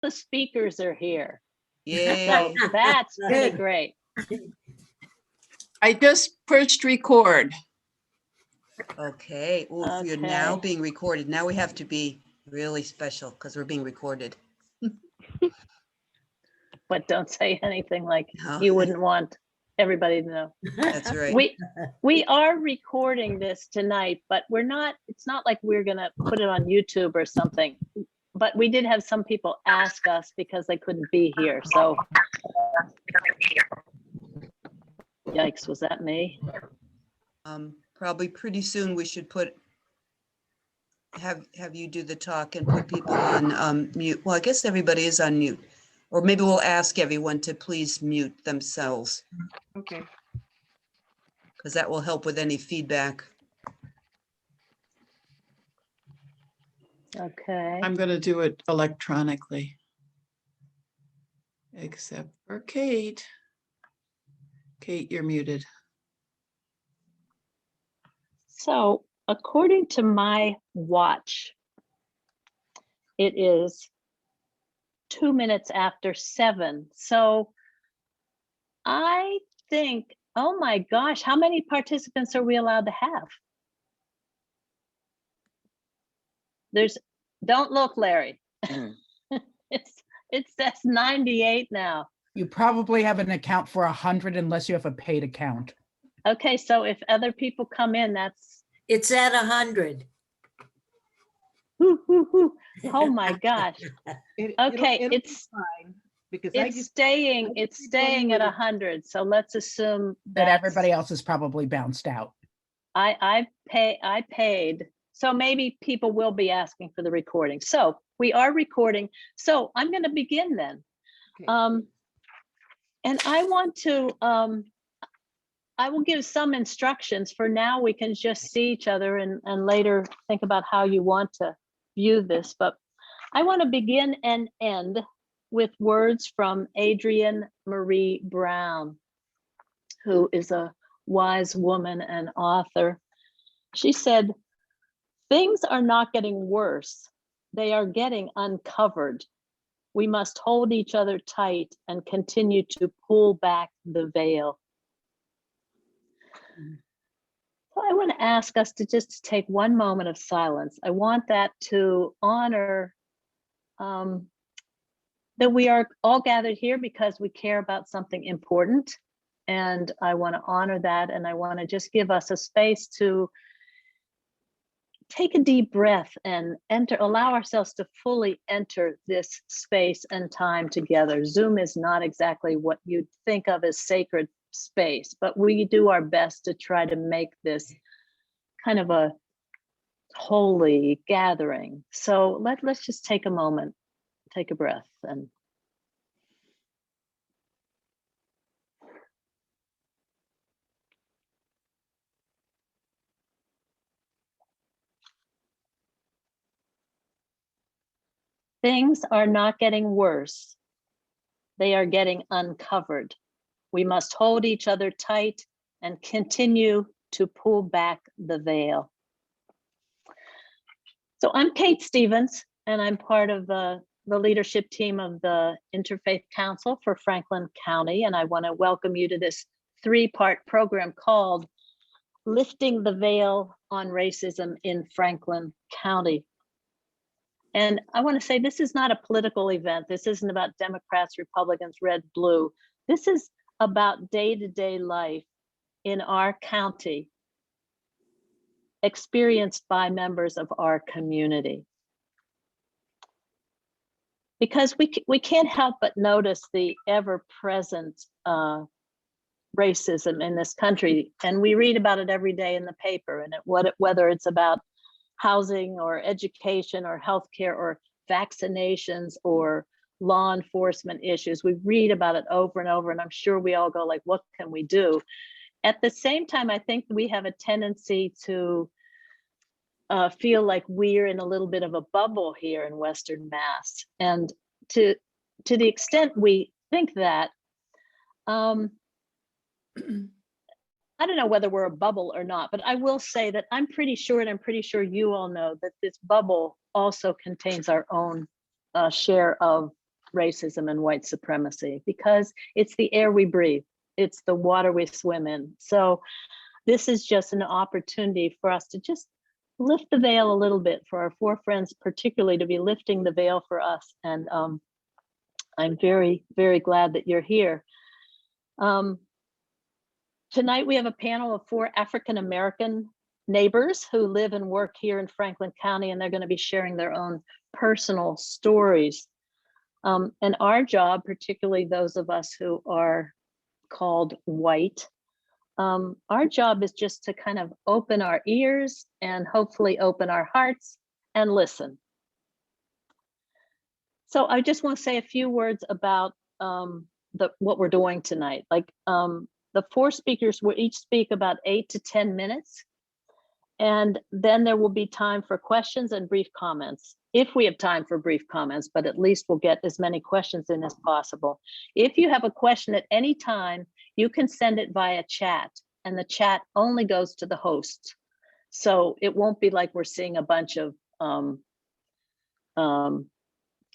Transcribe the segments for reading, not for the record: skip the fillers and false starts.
the speakers are here. Yay. So that's pretty Good. great. I just pushed record. Okay. Ooh, you're now Okay. being recorded. Now we have to be really special because we're being recorded. But don't say anything like No. you wouldn't want everybody to know. That's right. We are recording this tonight, but it's not like we're gonna put it on YouTube or something. But we did have some people ask us because they couldn't be here, so. Yikes, was that me? Probably pretty soon we should have you do the talk and put people on mute. Well, I guess everybody is on mute. Or maybe we'll ask everyone to please mute themselves, Okay. because that will help with any feedback. Okay. I'm going to do it electronically. Except for Kate. Kate, you're muted. So according to my watch, it is 2 minutes after 7. So I think, oh my gosh, how many participants are we allowed to have? Don't look, Larry. It says 98 now. You probably have an account for 100 unless you have a paid account. Okay, so if other people come in, that's, It's at 100. whoo, whoo, whoo. Oh my gosh. Okay, It'll be it's fine, because it's staying at 100. So let's assume That that everybody else is probably bounced out. I paid. So maybe people will be asking for the recording. So we are recording. So I'm going to begin then. Okay. And I want to, I will give some instructions. For now, we can just see each other and later think about how you want to view this. But I want to begin and end with words from Adrienne Marie Brown, who is a wise woman and author. She said, "Things are not getting worse. They are getting uncovered. We must hold each other tight and continue to pull back the veil." So I want to ask us to just take one moment of silence. I want that to honor that we are all gathered here because we care about something important. And I want to honor that. And I want to just give us a space to take a deep breath and allow ourselves to fully enter this space and time together. Zoom is not exactly what you'd think of as sacred space, but we do our best to try to make this kind of a holy gathering. So let's just take a moment, take a breath, and things are not getting worse. They are getting uncovered. We must hold each other tight and continue to pull back the veil. So I'm Kate Stevens, and I'm part of the leadership team of the Interfaith Council for Franklin County. And I want to welcome you to this 3-part program called Lifting the Veil on Racism in Franklin County. And I want to say this is not a political event. This isn't about Democrats, Republicans, red, blue. This is about day-to-day life in our county, experienced by members of our community. Because we can't help but notice the ever-present racism in this country, and we read about it every day in the paper, and whether it's about housing or education or healthcare or vaccinations or law enforcement issues. We read about it over and over, and I'm sure we all go like, what can we do? At the same time, I think we have a tendency to feel like we're in a little bit of a bubble here in Western Mass. And to the extent we think that, I don't know whether we're a bubble or not, but I will say that I'm pretty sure, and I'm pretty sure you all know, that this bubble also contains our own share of racism and white supremacy, because it's the air we breathe, it's the water we swim in. So this is just an opportunity for us to just lift the veil a little bit, for our four friends particularly to be lifting the veil for us. And I'm very, very glad that you're here. Tonight we have a panel of 4 African-American neighbors who live and work here in Franklin County, and they're going to be sharing their own personal stories. And our job, particularly those of us who are called white, our job is just to kind of open our ears and hopefully open our hearts and listen. So I just want to say a few words about what we're doing tonight. Like the 4 speakers will each speak about 8 to 10 minutes. And then there will be time for questions and brief comments, if we have time for brief comments, but at least we'll get as many questions in as possible. If you have a question at any time, you can send it via chat, and the chat only goes to the hosts. So it won't be like we're seeing a bunch of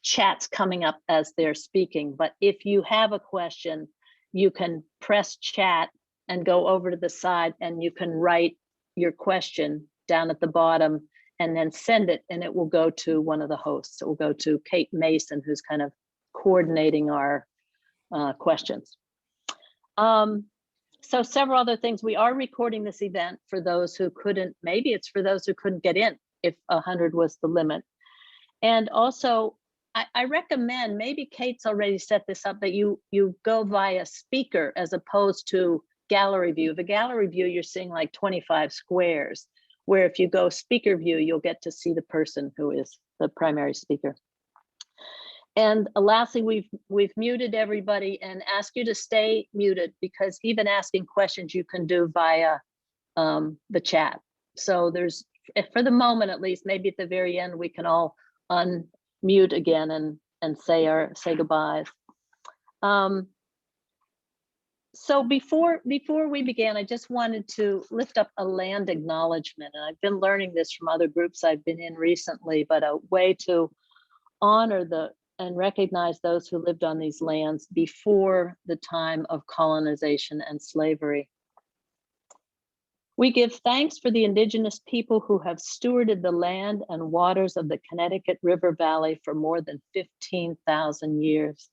chats coming up as they're speaking. But if you have a question, you can press chat and go over to the side, and you can write your question down at the bottom and then send it, and it will go to one of the hosts. It will go to Kate Mason, who's kind of coordinating our questions. So several other things. We are recording this event for those who couldn't, maybe it's for those who couldn't get in if 100 was the limit. And also, I recommend, maybe Kate's already set this up, that you go via speaker as opposed to gallery view. The gallery view, you're seeing like 25 squares, where if you go speaker view, you'll get to see the person who is the primary speaker. And lastly, we've muted everybody and ask you to stay muted, because even asking questions you can do via the chat. So there's, for the moment at least, maybe at the very end, we can all unmute again and say goodbyes. So before we began, I just wanted to lift up a land acknowledgement. And I've been learning this from other groups I've been in recently, but a way to honor and recognize those who lived on these lands before the time of colonization and slavery. We give thanks for the indigenous people who have stewarded the land and waters of the Connecticut River Valley for more than 15,000 years.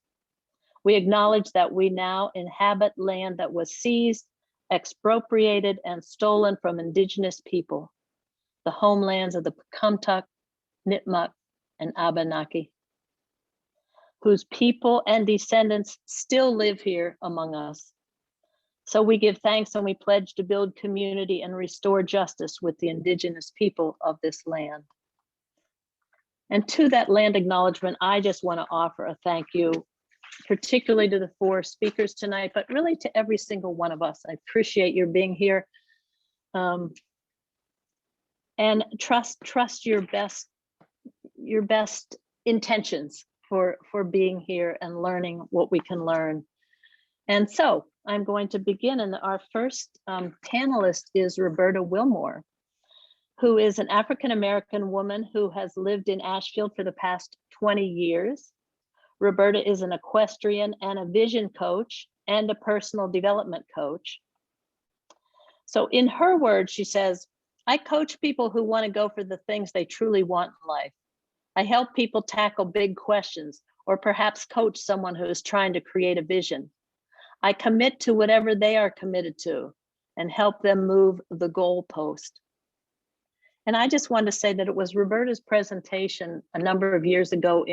We acknowledge that we now inhabit land that was seized, expropriated, and stolen from indigenous people, the homelands of the Pecumtuck, Nipmuc, and Abenaki, whose people and descendants still live here among us. So we give thanks, and we pledge to build community and restore justice with the indigenous people of this land. And to that land acknowledgement, I just want to offer a thank you, particularly to the 4 speakers tonight, but really to every single one of us. I appreciate your being here. And trust your best intentions for being here and learning what we can learn. And so I'm going to begin, and our first panelist is Roberta Wilmore, who is an African-American woman who has lived in Ashfield for the past 20 years. Roberta is an equestrian and a vision coach and a personal development coach. So in her words, she says, I coach people who want to go for the things they truly want in life. I help people tackle big questions, or perhaps coach someone who is trying to create a vision. I commit to whatever they are committed to and help them move the goalpost. And I just wanted to say that it was Roberta's presentation a number of years ago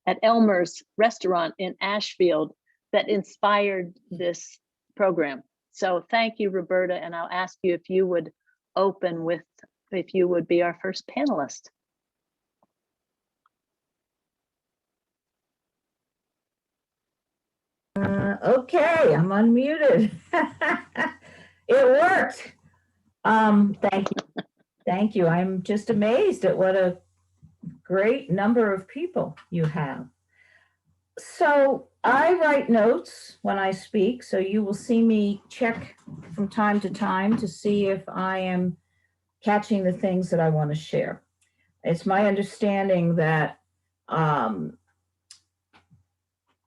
at Elmer's restaurant in Ashfield that inspired this program. So thank you, Roberta. And I'll ask you if you would open with, if you would be our first panelist. Okay, I'm unmuted. It worked. Thank you. Thank you. I'm just amazed at what a great number of people you have. So I write notes when I speak, so you will see me check from time to time to see if I am catching the things that I want to share. It's my understanding that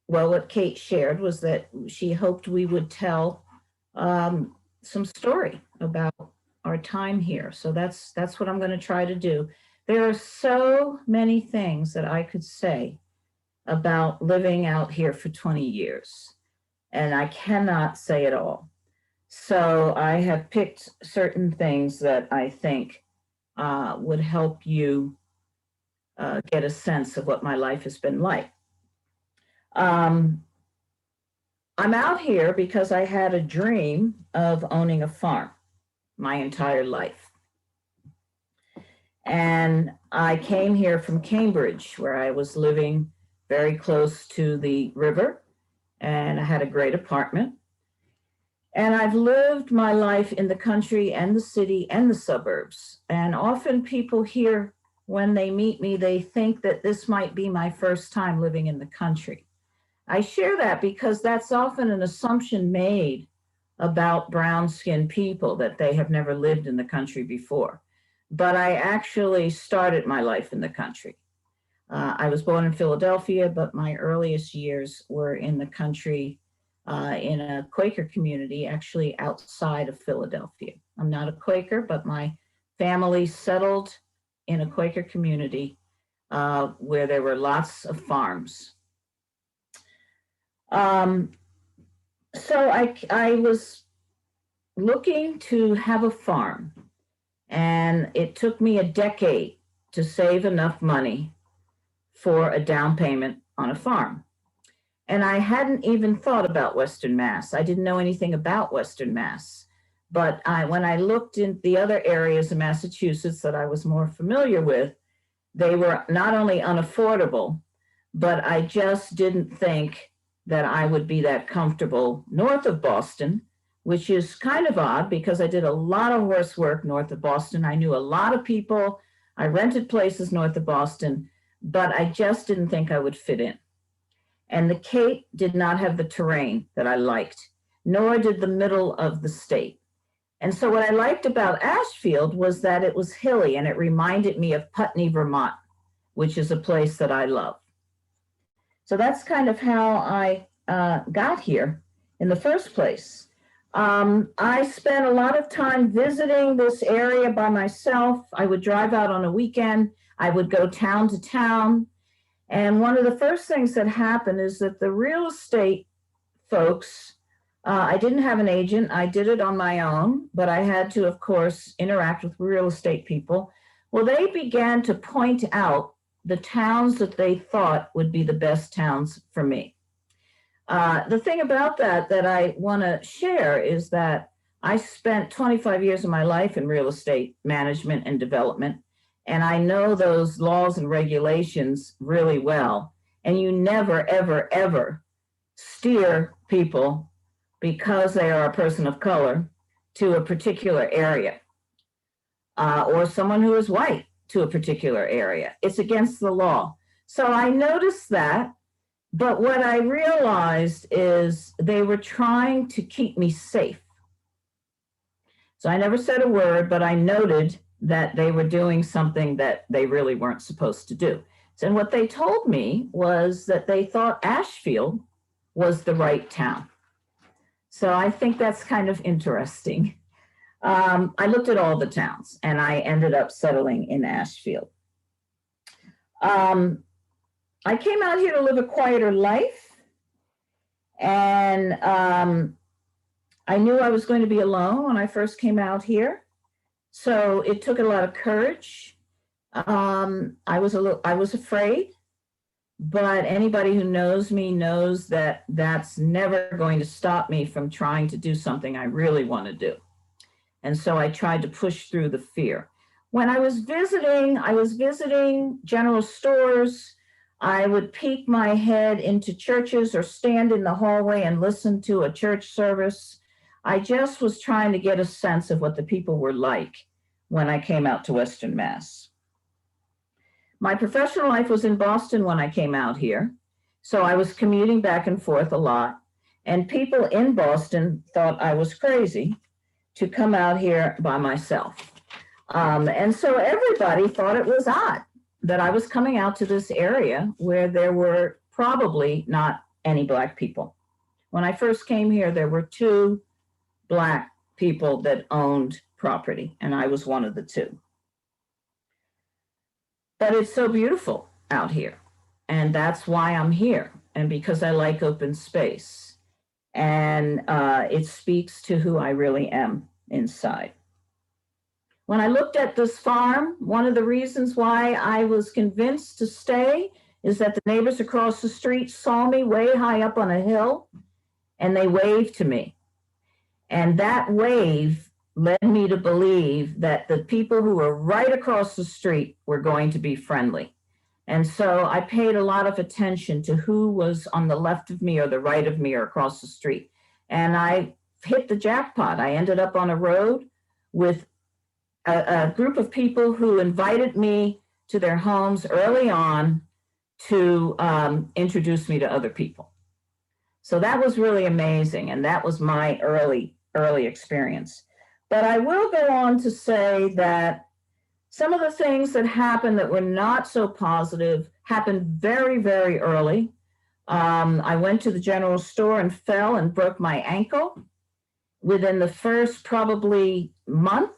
well, what Kate shared was that she hoped we would tell some story about our time here. So that's what I'm going to try to do. There are so many things that I could say about living out here for 20 years, and I cannot say it all. So I have picked certain things that I think would help you get a sense of what my life has been like. I'm out here because I had a dream of owning a farm my entire life. And I came here from Cambridge, where I was living very close to the river, and I had a great apartment. And I've lived my life in the country and the city and the suburbs. And often people here, when they meet me, they think that this might be my first time living in the country. I share that because that's often an assumption made about brown-skinned people, that they have never lived in the country before. But I actually started my life in the country. I was born in Philadelphia, but my earliest years were in the country in a Quaker community, actually outside of Philadelphia. I'm not a Quaker, but my family settled in a Quaker community where there were lots of farms. So I was looking to have a farm, and it took me a decade to save enough money for a down payment on a farm. And I hadn't even thought about Western Mass. I didn't know anything about Western Mass. But when I looked in the other areas of Massachusetts that I was more familiar with, they were not only unaffordable, but I just didn't think that I would be that comfortable north of Boston, which is kind of odd because I did a lot of horse work north of Boston. I knew a lot of people. I rented places north of Boston, but I just didn't think I would fit in. And the Cape did not have the terrain that I liked, nor did the middle of the state. And so what I liked about Ashfield was that it was hilly, and it reminded me of Putney, Vermont, which is a place that I love. So that's kind of how I got here in the first place. I spent a lot of time visiting this area by myself. I would drive out on a weekend. I would go town to town. And one of the first things that happened is that the real estate folks, I didn't have an agent. I did it on my own, but I had to, of course, interact with real estate people. Well, they began to point out the towns that they thought would be the best towns for me. The thing about that I want to share is that I spent 25 years of my life in real estate management and development, and I know those laws and regulations really well. And you never, ever, ever steer people because they are a person of color to a particular area, or someone who is white to a particular area. It's against the law. So I noticed that, but what I realized is they were trying to keep me safe. So I never said a word, but I noted that they were doing something that they really weren't supposed to do. So, and what they told me was that they thought Ashfield was the right town. So I think that's kind of interesting. I looked at all the towns, and I ended up settling in Ashfield. I came out here to live a quieter life, and I knew I was going to be alone when I first came out here. So it took a lot of courage. I was afraid, but anybody who knows me knows that that's never going to stop me from trying to do something I really want to do. And so I tried to push through the fear. When I was visiting general stores. I would peek my head into churches or stand in the hallway and listen to a church service. I just was trying to get a sense of what the people were like when I came out to Western Mass. My professional life was in Boston when I came out here, so I was commuting back and forth a lot, and people in Boston thought I was crazy to come out here by myself. And so everybody thought it was odd that I was coming out to this area where there were probably not any Black people. When I first came here, there were 2 Black people that owned property, and I was one of the 2. But it's so beautiful out here, and that's why I'm here, and because I like open space. And it speaks to who I really am inside. When I looked at this farm, one of the reasons why I was convinced to stay is that the neighbors across the street saw me way high up on a hill, and they waved to me. And that wave led me to believe that the people who were right across the street were going to be friendly. And so I paid a lot of attention to who was on the left of me or the right of me or across the street. And I hit the jackpot. I ended up on a road with a group of people who invited me to their homes early on to introduce me to other people. So that was really amazing. And that was my early experience. But I will go on to say that some of the things that happened that were not so positive happened very, very early. I went to the general store and fell and broke my ankle within the first probably month.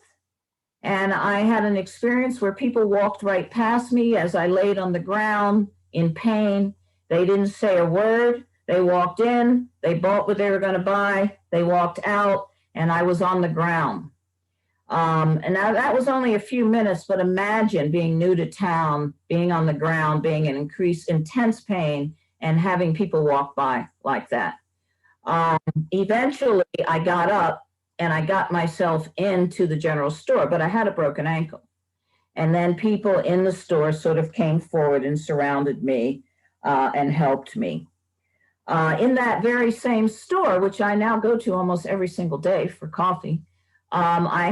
And I had an experience where people walked right past me as I laid on the ground in pain. They didn't say a word. They walked in, they bought what they were going to buy, they walked out, and I was on the ground. And now that was only a few minutes, but imagine being new to town, being on the ground, being in intense pain, and having people walk by like that. Eventually, I got up and I got myself into the general store, but I had a broken ankle. And then people in the store sort of came forward and surrounded me and helped me. In that very same store, which I now go to almost every single day for coffee, I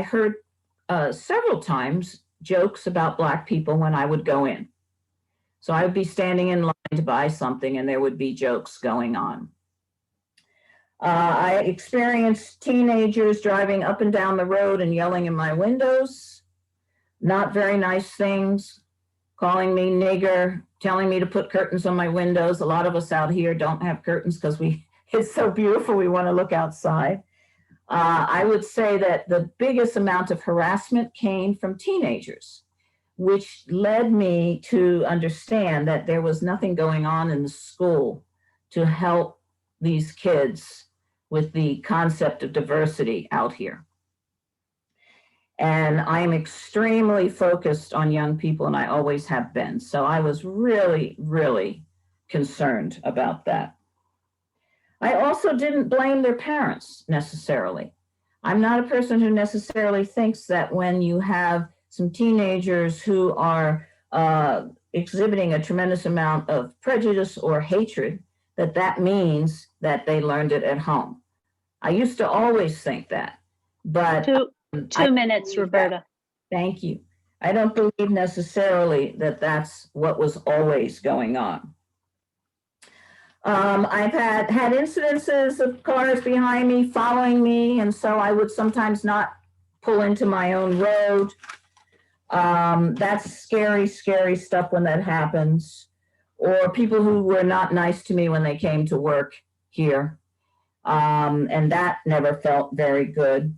heard several times jokes about Black people when I would go in. So I would be standing in line to buy something and there would be jokes going on. I experienced teenagers driving up and down the road and yelling in my windows, not very nice things, calling me nigger, telling me to put curtains on my windows. A lot of us out here don't have curtains because it's so beautiful, we want to look outside. I would say that the biggest amount of harassment came from teenagers, which led me to understand that there was nothing going on in the school to help these kids with the concept of diversity out here. And I am extremely focused on young people, and I always have been. So I was really, really concerned about that. I also didn't blame their parents necessarily. I'm not a person who necessarily thinks that when you have some teenagers who are exhibiting a tremendous amount of prejudice or hatred, that means that they learned it at home. I used to always think that, but Two minutes, Roberta. Thank you. I don't believe necessarily that that's what was always going on. I've had incidences of cars behind me, following me, and so I would sometimes not pull into my own road. That's scary, scary stuff when that happens. Or people who were not nice to me when they came to work here. And that never felt very good.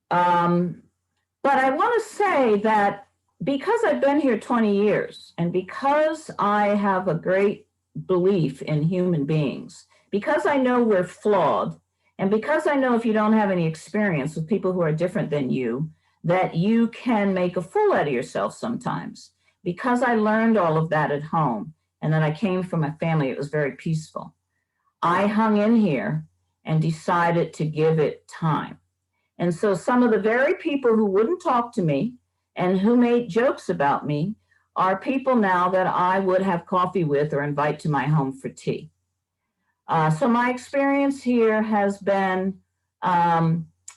But I want to say that because I've been here 20 years and because I have a great belief in human beings, because I know we're flawed, and because I know if you don't have any experience with people who are different than you, that you can make a fool out of yourself sometimes. Because I learned all of that at home and that I came from a family that was very peaceful, I hung in here and decided to give it time. And so some of the very people who wouldn't talk to me and who made jokes about me are people now that I would have coffee with or invite to my home for tea. So my experience here has been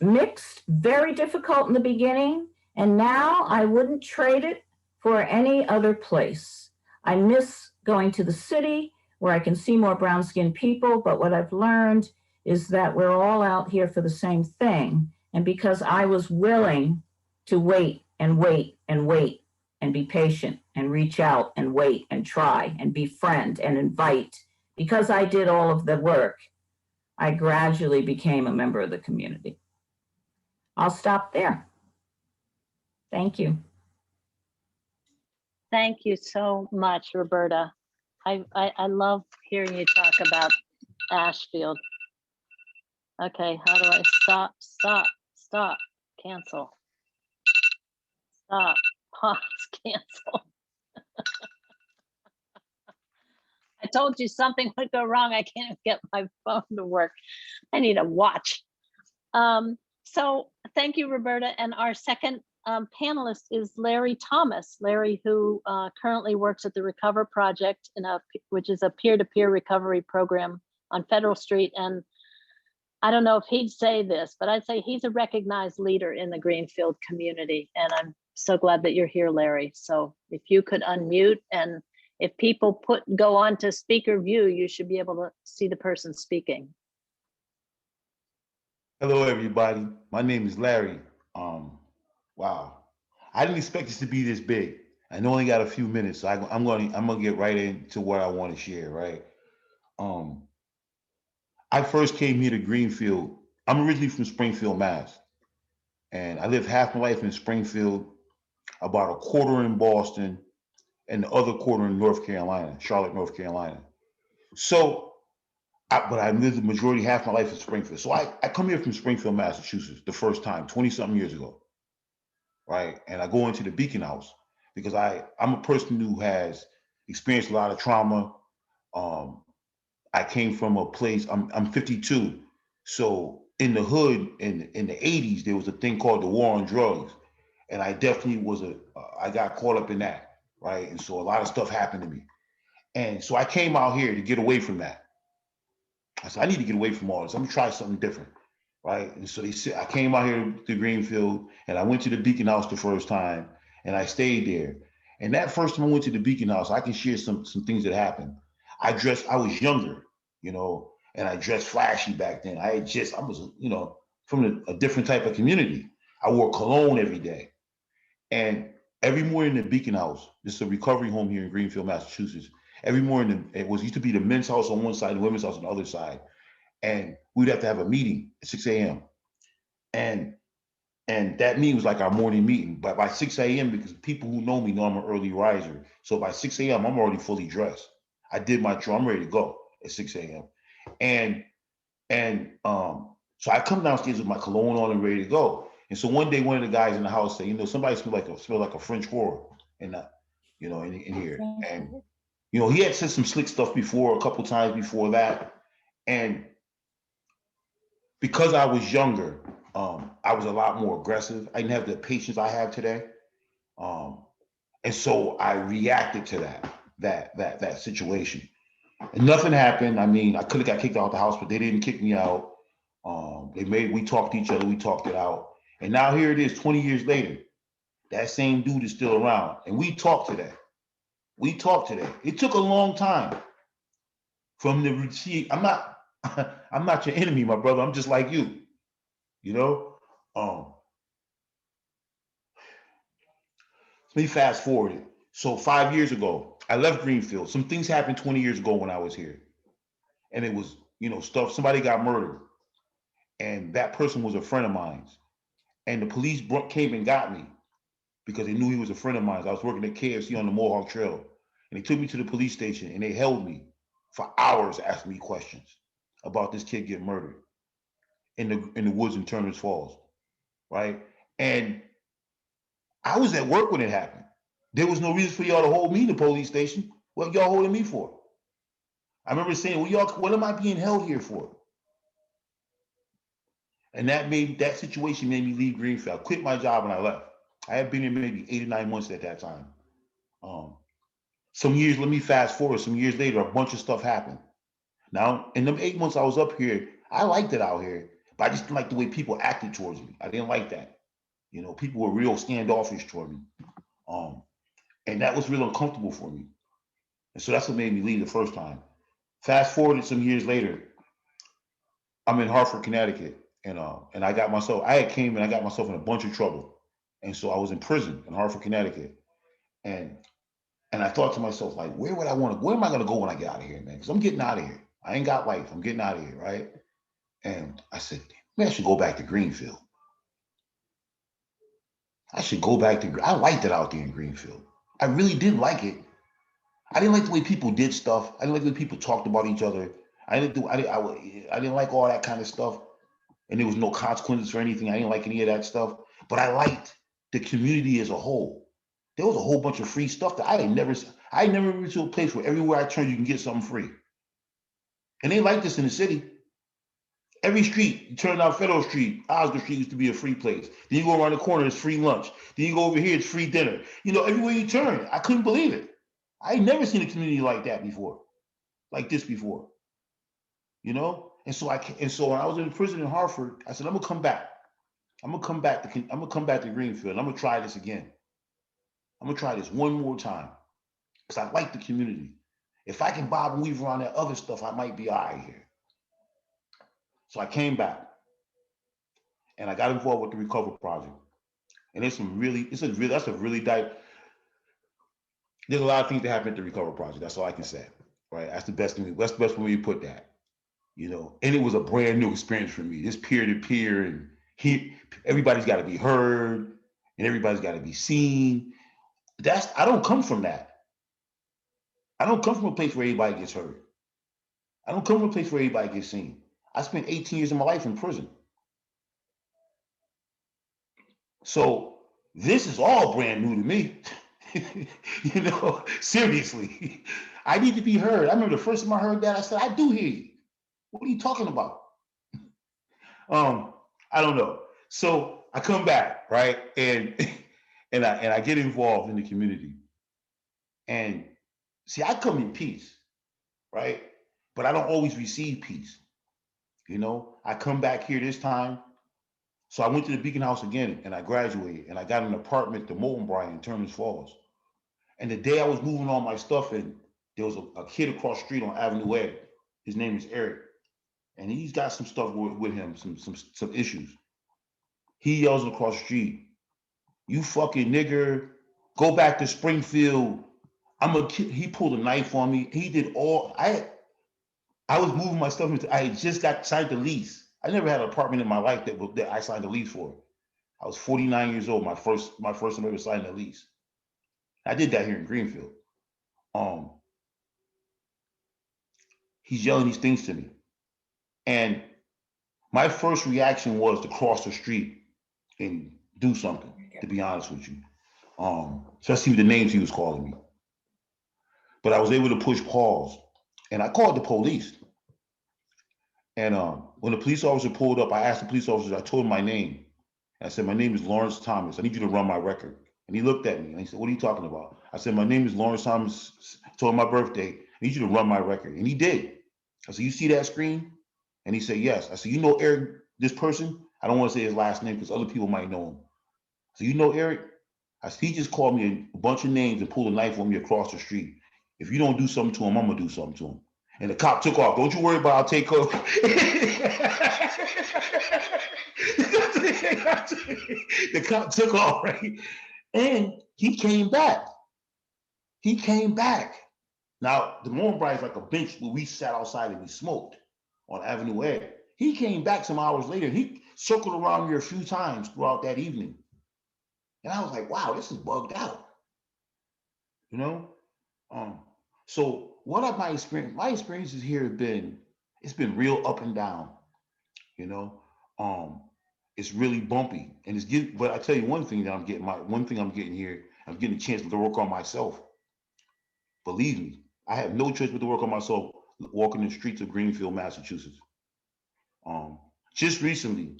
mixed, very difficult in the beginning, and now I wouldn't trade it for any other place. I miss going to the city where I can see more brown-skinned people, but what I've learned is that we're all out here for the same thing. And because I was willing to wait and wait and wait and be patient and reach out and wait and try and befriend and invite, because I did all of the work, I gradually became a member of the community. I'll stop there. Thank you. Thank you so much, Roberta. I love hearing you talk about Ashfield. Okay, how do I stop, cancel, stop, pause, cancel. I told you something would go wrong. I can't get my phone to work. I need a watch. So thank you, Roberta. And our second panelist is Larry Thomas. Larry, who currently works at the Recover Project, which is a peer-to-peer recovery program on Federal Street. And I don't know if he'd say this, but I'd say he's a recognized leader in the Greenfield community. And I'm so glad that you're here, Larry. So if you could unmute, and if people go on to speaker view, you should be able to see the person speaking. Hello, everybody. My name is Larry. Wow, I didn't expect this to be this big. I only got a few minutes, so I'm gonna get right into what I want to share. Right. I first came here to Greenfield. I'm originally from Springfield, Mass, and I lived half my life in Springfield, about a quarter in Boston, and the other quarter in North Carolina, Charlotte, North Carolina. So, but I lived the majority, half my life in Springfield. So I come here from Springfield, Massachusetts, the first time, 20-something years ago, right? And I go into the Beacon House because I'm a person who has experienced a lot of trauma. I came from a place, I'm 52. So in the hood, in the 80s, there was a thing called the war on drugs. And I definitely I got caught up in that, right? And so a lot of stuff happened to me. And so I came out here to get away from that. I said, I need to get away from all this. I'm gonna try something different, right? And so I came out here to Greenfield, and I went to the Beacon House the first time, and I stayed there. And that first time I went to the Beacon House, I can share some things that happened. I was younger, and I dressed flashy back then. I was, from a different type of community. I wore cologne every day. And every morning in the Beacon House, this is a recovery home here in Greenfield, Massachusetts. Every morning, it used to be the men's house on one side, the women's house on the other side. And we'd have to have a meeting at 6 a.m. And that meeting was like our morning meeting. But by 6 a.m., because people who know me know I'm an early riser. So by 6 a.m., I'm already fully dressed. I did my chore, I'm ready to go at 6 a.m. And so I come downstairs with my cologne on and ready to go. And so one day, one of the guys in the house said, somebody smell like a French horror in here. And, he had said some slick stuff before, a couple times before that. And because I was younger, I was a lot more aggressive. I didn't have the patience I have today. And so I reacted to that situation. And nothing happened. I mean, I could have got kicked out of the house, but they didn't kick me out. We talked to each other, we talked it out. And now here it is, 20 years later. That same dude is still around. And we talk today. It took a long time from the routine. I'm not your enemy, my brother. I'm just like you. Let me fast forward it. So 5 years ago, I left Greenfield. Some things happened 20 years ago when I was here. And it was, somebody got murdered. And that person was a friend of mine. And the police came and got me because they knew he was a friend of mine. I was working at KFC on the Mohawk Trail. And they took me to the police station and they held me for hours asking me questions about this kid getting murdered in the woods in Turner's Falls, right? And I was at work when it happened. There was no reason for y'all to hold me in the police station. What y'all holding me for? I remember saying, what am I being held here for? And that situation made me leave Greenfield. I quit my job and I left. I had been here maybe 8 or 9 months at that time. Let me fast forward, some years later, a bunch of stuff happened. Now, in them 8 months I was up here, I liked it out here, but I just didn't like the way people acted towards me. I didn't like that. People were real standoffish toward me. And that was real uncomfortable for me. And so that's what made me leave the first time. Fast forwarded some years later, I'm in Hartford, Connecticut. And I got myself in a bunch of trouble. And so I was in prison in Hartford, Connecticut. And And I thought to myself, like, where would I want to, where am I going to go when I get out of here, man? Because I'm getting out of here. I ain't got life. I'm getting out of here, right? And I said, man, I should go back to Greenfield. I should go back to, I liked it out there in Greenfield. I really did like it. I didn't like the way people did stuff. I didn't like the way people talked about each other. I didn't like all that kind of stuff. And there was no consequences for anything. I didn't like any of that stuff. But I liked the community as a whole. There was a whole bunch of free stuff that I never been to a place where everywhere I turn, you can get something free. And they like this in the city. Every street, you turn down Federal Street, Osgood Street used to be a free place. Then you go around the corner, it's free lunch. Then you go over here, it's free dinner. You know, everywhere you turn, I couldn't believe it. I ain't never seen a community like that before, like this before. You know, and so when I was in prison in Hartford, I said, I'm gonna come back. I'm gonna come back to Greenfield. I'm gonna try this again. I'm gonna try this one more time because I like the community. If I can bob and weave around that other stuff, I might be all right here. So I came back and I got involved with the Recover Project. And there's a really deep. There's a lot of things that happen at the Recover Project. That's all I can say, right? That's the best thing. That's the best way you put that, you know. And it was a brand new experience for me. This peer to peer, and everybody's got to be heard, and everybody's got to be seen. I don't come from that. I don't come from a place where everybody gets heard. I don't come from a place where everybody gets seen. I spent 18 years of my life in prison. So this is all brand new to me. You know, seriously. I need to be heard. I remember the first time I heard that, I said, I do hear you. What are you talking about? I don't know. So I come back, right? And I get involved in the community. And see, I come in peace, right? But I don't always receive peace. You know, I come back here this time. So I went to the Beacon House again and I graduated and I got an apartment to Moulton in Terminus Falls. And the day I was moving all my stuff in, there was a kid across the street on Avenue A. His name is Eric. And he's got some stuff with him, some issues. He yells across the street, "You fucking nigger, go back to Springfield. I'm a kid." He pulled a knife on me. He did all, I was moving my stuff. I had just got signed the lease. I never had an apartment in my life that I signed a lease for. I was 49 years old, my first time ever signed a lease. I did that here in Greenfield. He's yelling these things to me. And my first reaction was to cross the street and do something, to be honest with you. Especially with the names he was calling me. But I was able to push pause. And I called the police. And when the police officer pulled up, I asked the police officer, I told him my name. I said, "My name is Lawrence Thomas. I need you to run my record." And he looked at me and he said, "What are you talking about?" I said, "My name is Lawrence Thomas. I told him my birthday. I need you to run my record." And he did. I said, "You see that screen?" And he said, "Yes." I said, "You know Eric, this person?" I don't want to say his last name because other people might know him. So you know Eric? I said, "He just called me a bunch of names and pulled a knife on me across the street. If you don't do something to him, I'm going to do something to him." And the cop took off. "Don't you worry about it, I'll take off." The cop took off, right? And he came back. He came back. Now, the Moulton is like a bench where we sat outside and we smoked on Avenue A. He came back some hours later. He circled around here a few times throughout that evening. And I was like, wow, this is bugged out. You know? So what have my experiences here have been, it's been real up and down, you know? It's really bumpy. And but I tell you one thing I'm getting here, I'm getting a chance to work on myself. Believe me, I have no choice but to work on myself walking the streets of Greenfield, Massachusetts. Just recently,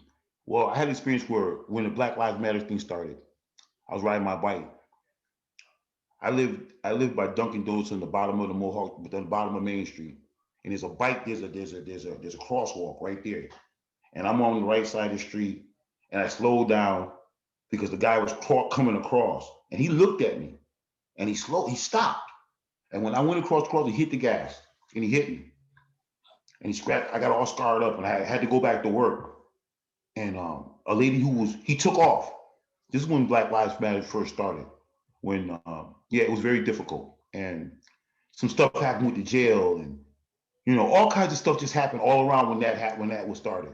well, I had an experience where when the Black Lives Matter thing started, I was riding my bike. I live by Dunkin' Donuts on the bottom of the Mohawk, at the bottom of Main Street. And there's a crosswalk right there. And I'm on the right side of the street and I slowed down because the guy was coming across and he looked at me and he stopped. And when I went across the cross, he hit the gas and he hit me. And I got all scarred up and I had to go back to work. And a lady he took off. This is when Black Lives Matter first started. When, it was very difficult. and some stuff happened with the jail, and all kinds of stuff just happened all around when that was started.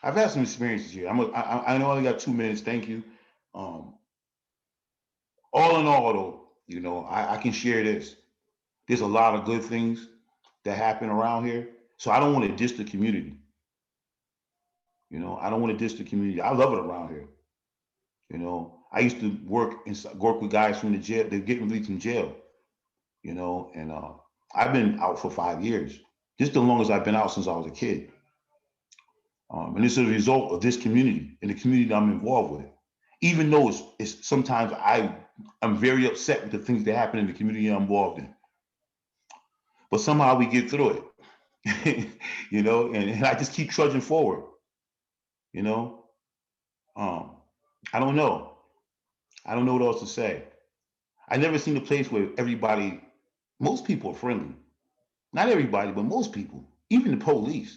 I've had some experiences here. I know I only got 2 minutes. Thank you. All in all, though, I can share this. There's a lot of good things that happen around here, so I don't want to diss the community. I don't want to diss the community. I love it around here. I used to work with guys from the jail. They're getting released from jail. And I've been out for 5 years. This is the longest I've been out since I was a kid. And it's a result of this community and the community that I'm involved with. Even though it's sometimes I'm very upset with the things that happen in the community I'm involved in. But somehow we get through it, and I just keep trudging forward, I don't know. I don't know what else to say. I never seen a place where most people are friendly. Not everybody, but most people, even the police.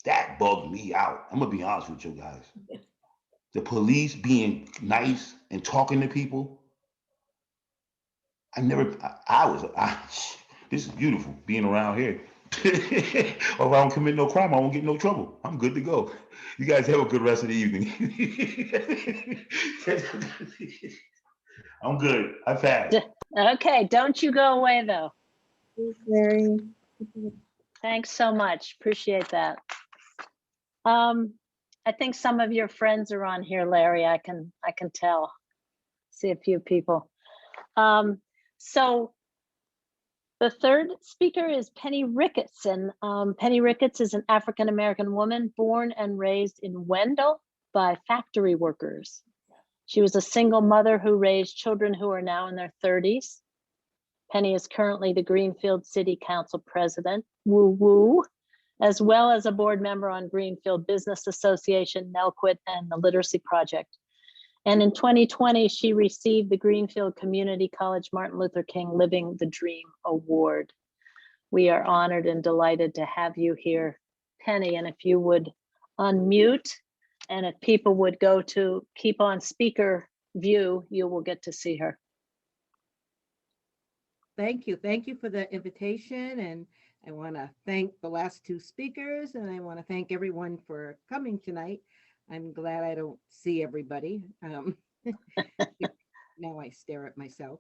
That bugged me out. I'm gonna be honest with you guys. The police being nice and talking to people. This is beautiful being around here. If I don't commit no crime, I won't get in no trouble. I'm good to go. You guys have a good rest of the evening. I'm good. I passed. Okay, don't you go away though. Larry. Thanks so much. Appreciate that. I think some of your friends are on here, Larry. I can tell. See a few people. So the third speaker is Penny Ricketts, and Penny Ricketts is an African-American woman born and raised in Wendell by factory workers. She was a single mother who raised children who are now in their 30s. Penny is currently the Greenfield City Council president, woo woo, as well as a board member on Greenfield Business Association, Nelquit, and the Literacy Project. And in 2020, she received the Greenfield Community College Martin Luther King Living the Dream Award. We are honored and delighted to have you here, Penny. And if you would unmute, and if people would go to keep on speaker view, you will get to see her. Thank you. Thank you for the invitation. And I want to thank the last two speakers, and I want to thank everyone for coming tonight. I'm glad I don't see everybody. Now I stare at myself.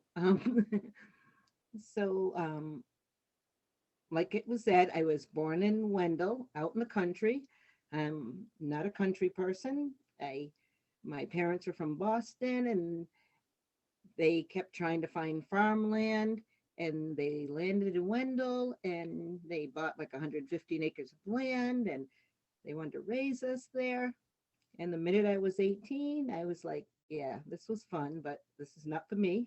Like it was said, I was born in Wendell, out in the country. I'm not a country person. My parents are from Boston, and they kept trying to find farmland, and they landed in Wendell, and they bought like 115 acres of land, and they wanted to raise us there. And the minute I was 18, I was like, yeah, this was fun, but this is not for me.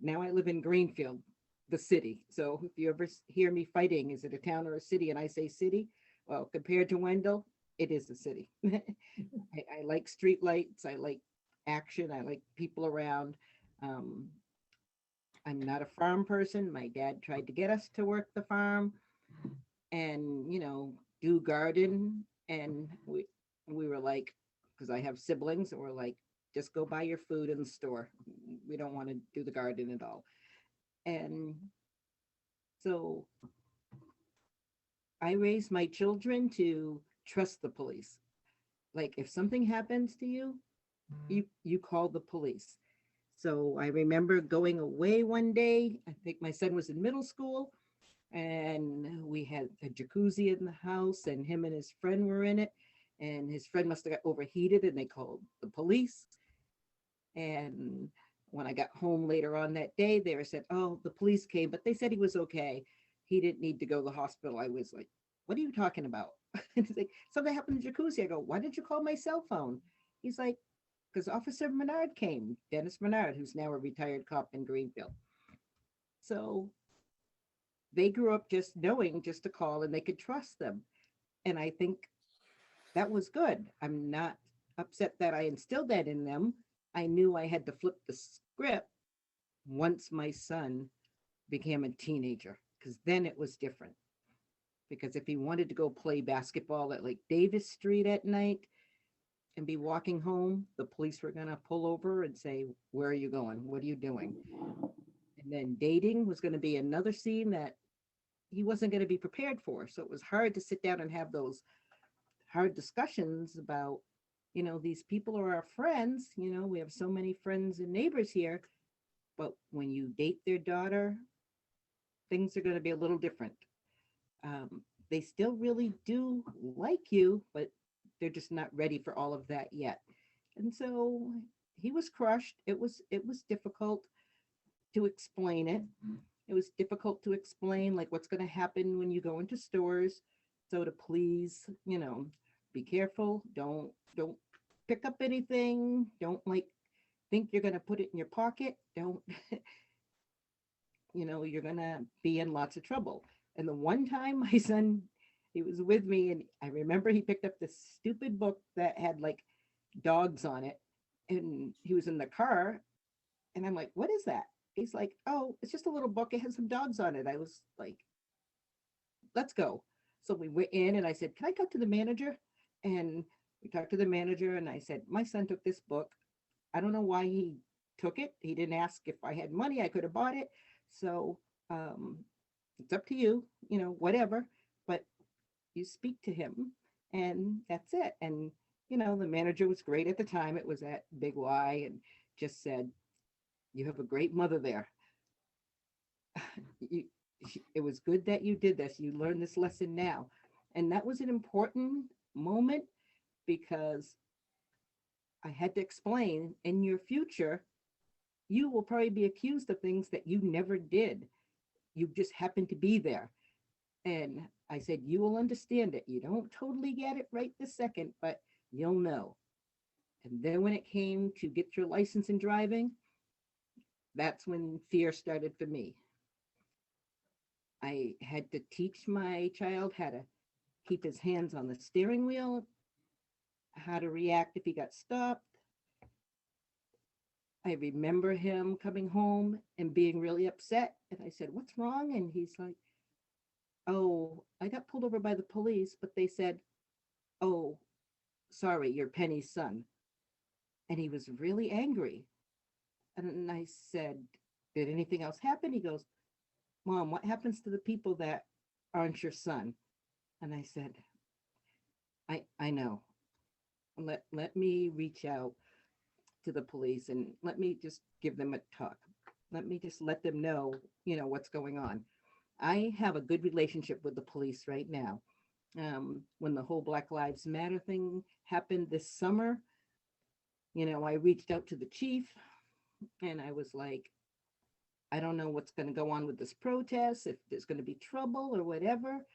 Now I live in Greenfield, the city. So if you ever hear me fighting, is it a town or a city? And I say city, well, compared to Wendell, it is a city. I like street lights. I like action. I like people around. I'm not a farm person. My dad tried to get us to work the farm and, do garden. And we were like, because I have siblings, and we're like, just go buy your food in the store. We don't want to do the garden at all. And so I raised my children to trust the police. Like if something happens to you, you call the police. So I remember going away one day. I think my son was in middle school, and we had a jacuzzi in the house, and him and his friend were in it, and his friend must have got overheated, and they called the police. And when I got home later on that day, they said, oh, the police came, but they said he was okay. He didn't need to go to the hospital. I was like, what are you talking about? He's like, something happened in the jacuzzi. I go, why did you call my cell phone? He's like, because Officer Menard came, Dennis Menard, who's now a retired cop in Greenfield. So they grew up just knowing just to call, and they could trust them. And I think that was good. I'm not upset that I instilled that in them. I knew I had to flip the script once my son became a teenager, because then it was different. Because if he wanted to go play basketball at like Davis Street at night, and be walking home, the police were gonna pull over and say, "Where are you going? What are you doing?" And then dating was gonna be another scene that he wasn't gonna be prepared for. So it was hard to sit down and have those hard discussions about, these people are our friends. We have so many friends and neighbors here, but when you date their daughter, things are going to be a little different. They still really do like you, but they're just not ready for all of that yet. And so he was crushed. It was difficult to explain it. It was difficult to explain like what's going to happen when you go into stores. So to please, be careful. Don't pick up anything. Don't like think you're going to put it in your pocket. Don't you're going to be in lots of trouble. And the one time my son, he was with me, and I remember he picked up this stupid book that had like dogs on it, and he was in the car, and I'm like, "What is that?" He's like, "Oh, it's just a little book. It has some dogs on it." I was like, "Let's go." So we went in, and I said, "Can I talk to the manager?" And we talked to the manager, and I said, "My son took this book. I don't know why he took it. He didn't ask if I had money. I could have bought it. So it's up to you, whatever. But you speak to him, and that's it." And the manager was great at the time. It was at Big Y, and just said, "You have a great mother there. You, it was good that you did this. You learned this lesson now." And that was an important moment, because I had to explain, in your future, you will probably be accused of things that you never did. You just happened to be there. And I said, "You will understand it. You don't totally get it right this second, but you'll know." And then when it came to get your license in driving, that's when fear started for me. I had to teach my child how to keep his hands on the steering wheel, how to react if he got stopped. I remember him coming home and being really upset. And I said, "What's wrong?" And he's like, "Oh, I got pulled over by the police, but they said, 'Oh, sorry, you're Penny's son.'" And he was really angry. And I said, "Did anything else happen?" He goes, "Mom, what happens to the people that aren't your son?" And I said, I know. Let me reach out to the police, and let me just give them a talk. Let me just let them know, what's going on. I have a good relationship with the police right now. When the whole Black Lives Matter thing happened this summer, I reached out to the chief, and I was like, "I don't know what's going to go on with this protest, if there's going to be trouble or whatever.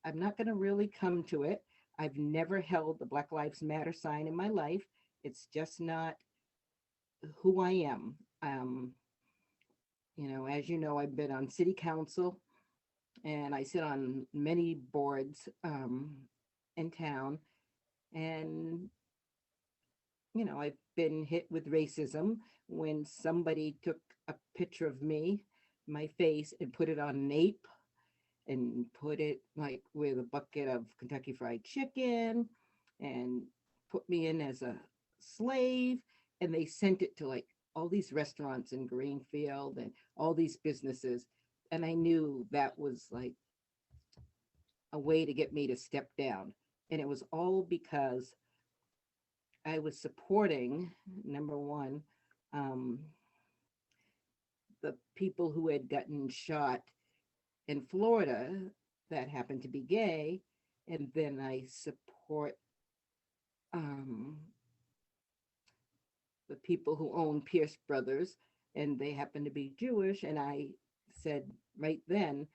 I'm not going to really come to it. I've never held the Black Lives Matter sign in my life. It's just not who I am." As you know, I've been on city council, and I sit on many boards in town. And, I've been hit with racism when somebody took a picture of me, my face, and put it on Nape, and put it like with a bucket of Kentucky Fried Chicken, and put me in as a slave. And they sent it to like all these restaurants in Greenfield and all these businesses. And I knew that was like a way to get me to step down. And it was all because I was supporting, number one, um, the people who had gotten shot in Florida that happened to be gay. And then I support um, the people who own Pierce Brothers, and they happen to be Jewish. And I said right then,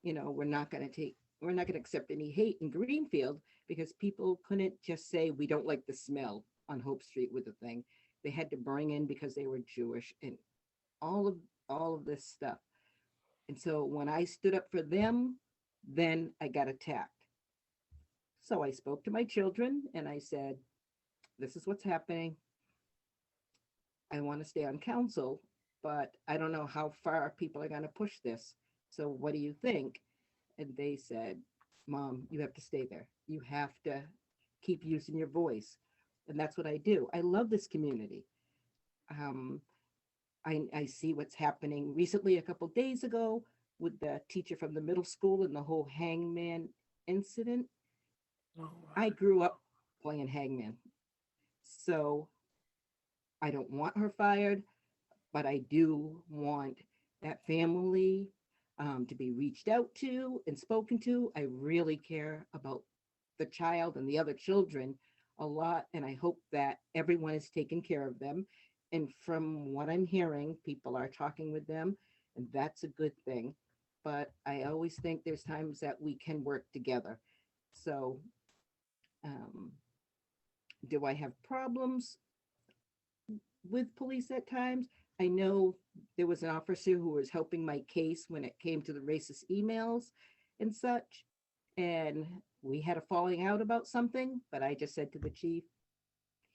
we're not going to accept any hate in Greenfield, because people couldn't just say, "We don't like the smell" on Hope Street with the thing. They had to bring in because they were Jewish, and all of this stuff. And so when I stood up for them, then I got attacked. So I spoke to my children, and I said, "This is what's happening. I want to stay on council, but I don't know how far people are going to push this. So what do you think?" And they said, "Mom, you have to stay there. You have to keep using your voice." and that's what I do. I love this community. Um, I see what's happening recently, a couple days ago, with the teacher from the middle school and the whole hangman incident. I grew up playing hangman, so I don't want her fired, but I do want that family to be reached out to and spoken to. I really care about the child and the other children a lot, and I hope that everyone is taking care of them. And from what I'm hearing, people are talking with them, and that's a good thing. But I always think there's times that we can work together. So, um, do I have problems with police at times? I know there was an officer who was helping my case when it came to the racist emails and such. And we had a falling out about something, but I just said to the chief,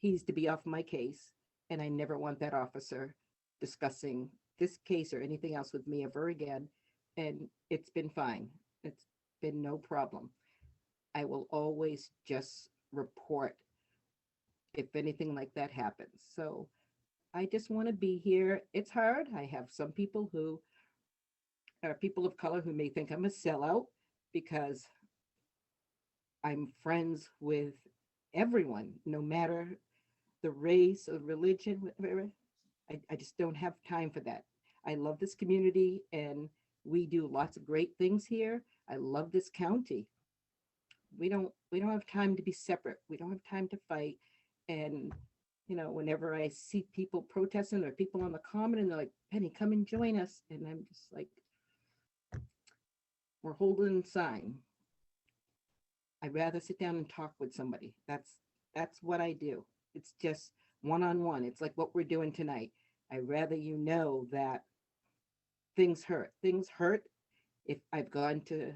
he's to be off my case. And I never want that officer discussing this case or anything else with me ever again. And it's been fine. It's been no problem. I will always just report if anything like that happens. So I just want to be here. It's hard. I have some people who are people of color who may think I'm a sellout because I'm friends with everyone, no matter the race or religion, whatever. I just don't have time for that. I love this community and we do lots of great things here. I love this county. We don't have time to be separate. We don't have time to fight. And whenever I see people protesting or people on the common and they're like, Penny, come and join us. And I'm just like, we're holding a sign. I'd rather sit down and talk with somebody. That's what I do. It's just one-on-one. It's like what we're doing tonight. I'd rather that things hurt. Things hurt if I've gone to,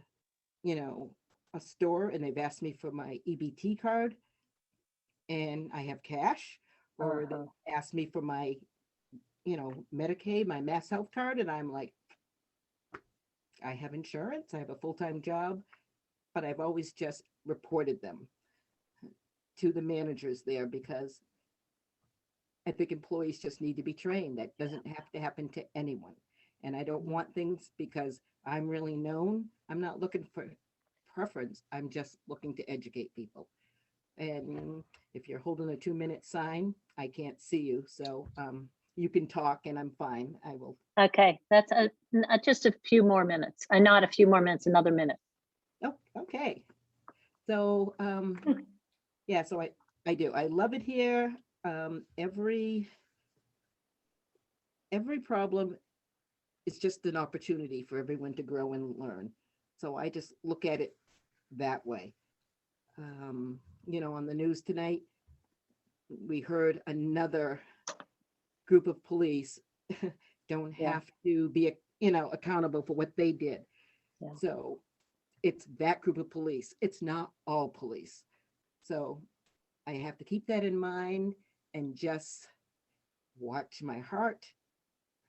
a store and they've asked me for my EBT card and I have cash, or they ask me for my, Medicaid, my Mass Health card, and I'm like, I have insurance, I have a full-time job, but I've always just reported them to the managers there because I think employees just need to be trained. That doesn't have to happen to anyone. And I don't want things because I'm really known. I'm not looking for preference. I'm just looking to educate people. And if you're holding a 2-minute sign, I can't see you. So you can talk and I'm fine. I will. Okay, that's just a few more minutes. Not a few more minutes, another minute. Oh, okay. So yeah, so I do. I love it here. Every problem is just an opportunity for everyone to grow and learn. So I just look at it that way. On the news tonight, we heard another group of police don't have to be, accountable for what they did. Yeah. So it's that group of police. It's not all police. So I have to keep that in mind and just watch my heart,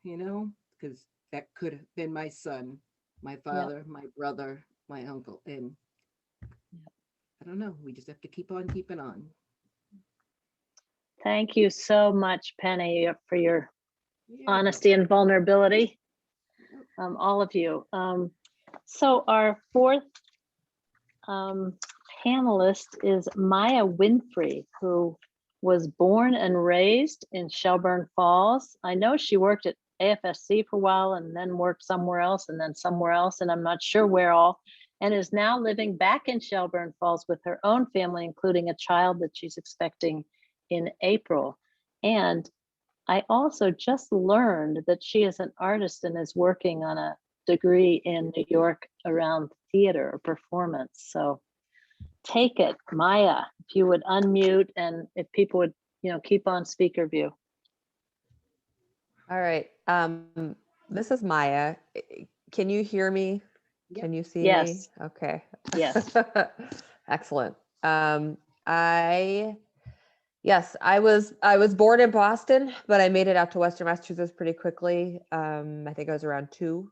because that could have been my son, my father, my brother, my uncle. And I don't know, we just have to keep on keeping on. Thank you so much, Penny, for your Yeah. honesty and vulnerability, all of you. So our fourth panelist is Maya Winfrey, who was born and raised in Shelburne Falls. I know she worked at AFSC for a while and then worked somewhere else and then somewhere else, and I'm not sure where all, and is now living back in Shelburne Falls with her own family, including a child that she's expecting in April. And I also just learned that she is an artist and is working on a degree in New York around theater or performance. So take it, Maya, if you would unmute and if people would, keep on speaker view. All right. This is Maya. Can you hear me? Yep. Can you see Yes. me? Okay. Yes. Excellent. Yes, I was born in Boston, but I made it out to Western Massachusetts pretty quickly. I think I was around 2.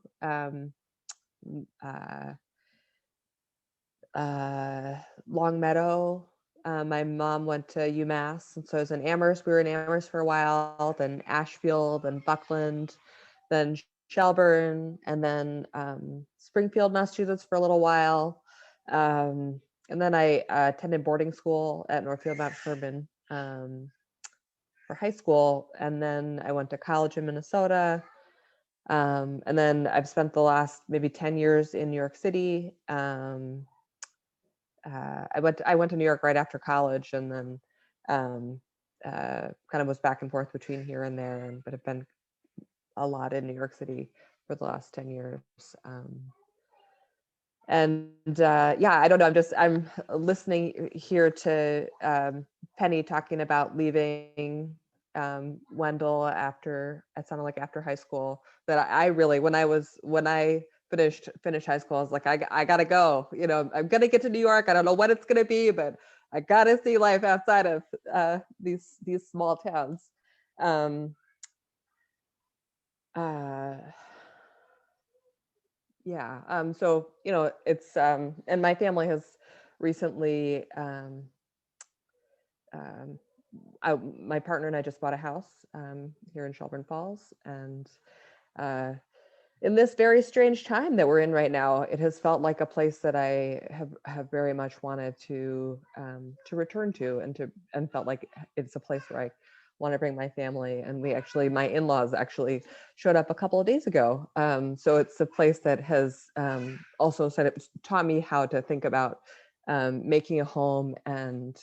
Long Meadow, My mom went to UMass, and so I was in Amherst. We were in Amherst for a while, then Ashfield, then Buckland, then Shelburne, and then Springfield, Massachusetts for a little while. And then I attended boarding school at Northfield Mount Sherman for high school. And then I went to college in Minnesota. And then I've spent the last maybe 10 years in New York City. I went to New York right after college, and then kind of was back and forth between here and there, but have been a lot in New York City for the last 10 years. Yeah, I don't know. I'm listening here to Penny talking about leaving Wendell after, it sounded like after high school, that I really, when I finished high school, I was like, I gotta go, I'm gonna get to New York. I don't know what it's gonna be, but I gotta see life outside of these small towns. Yeah. So, it's, and my family has recently, my partner and I just bought a house here in Shelburne Falls, and in this very strange time that we're in right now, it has felt like a place that I have very much wanted to return to, and felt like it's a place where I want to bring my family. And my in-laws actually showed up a couple of days ago. So it's a place that has also taught me how to think about making a home and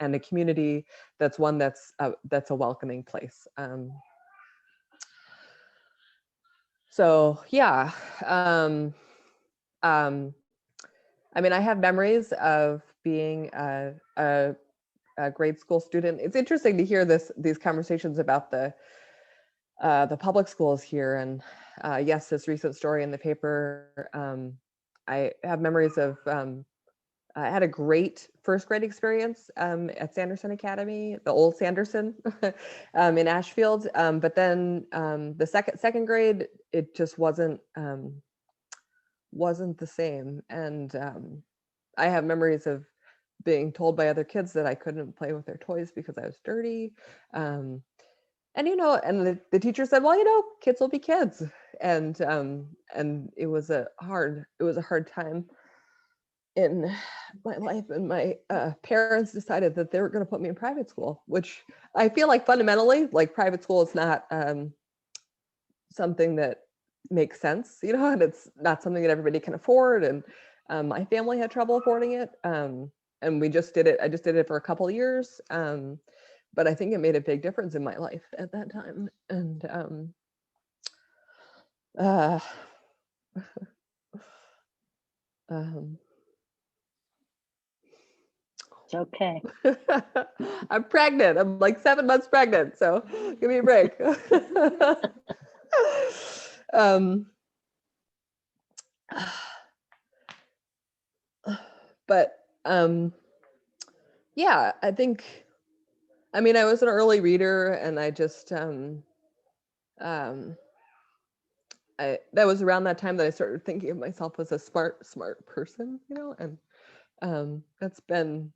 a community that's one that's a welcoming place. So yeah, I mean, I have memories of being a grade school student. It's interesting to hear these conversations about the public schools here. And yes, this recent story in the paper, I have memories of, I had a great first grade experience at Sanderson Academy, the old Sanderson in Ashfield. But then the second grade, it just wasn't the same. And I have memories of being told by other kids that I couldn't play with their toys because I was dirty. And the teacher said, well, kids will be kids. And it was a hard time in my life. And my parents decided that they were going to put me in private school, which I feel like fundamentally, like, private school is not something that makes sense, and it's not something that everybody can afford. And my family had trouble affording it. And we just did it. I just did it for a couple of years. But I think it made a big difference in my life at that time. And It's okay. I'm pregnant. I'm like 7 months pregnant. So give me a break. But yeah, I think, I mean, I was an early reader, and I just, that was around that time that I started thinking of myself as a smart person, and that's been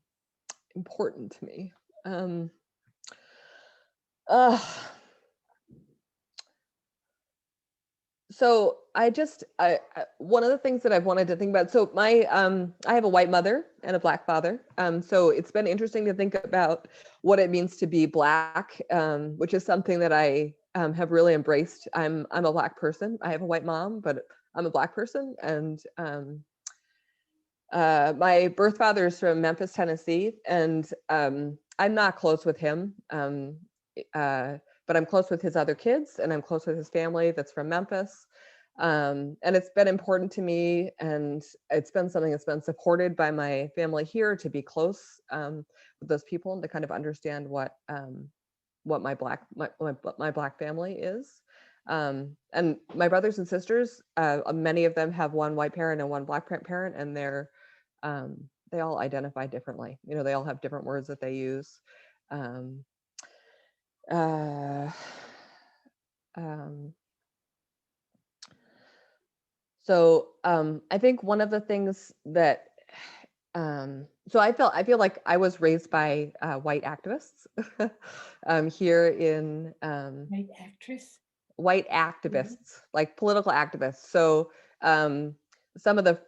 important to me. So one of the things that I've wanted to think about, so I have a white mother and a Black father. So it's been interesting to think about what it means to be Black, which is something that I have really embraced. I'm a Black person. I have a white mom, but I'm a Black person. And my birth father is from Memphis, Tennessee, and I'm not close with him. But I'm close with his other kids, and I'm close with his family that's from Memphis. And it's been important to me, and it's been something that's been supported by my family here, to be close with those people and to kind of understand what my Black family is. And my brothers and sisters, many of them have one white parent and one Black parent, and they all identify differently. They all have different words that they use. So I think one of the things that So I feel like I was raised by white activists here in Right, actress. white activists, like political activists. So some of the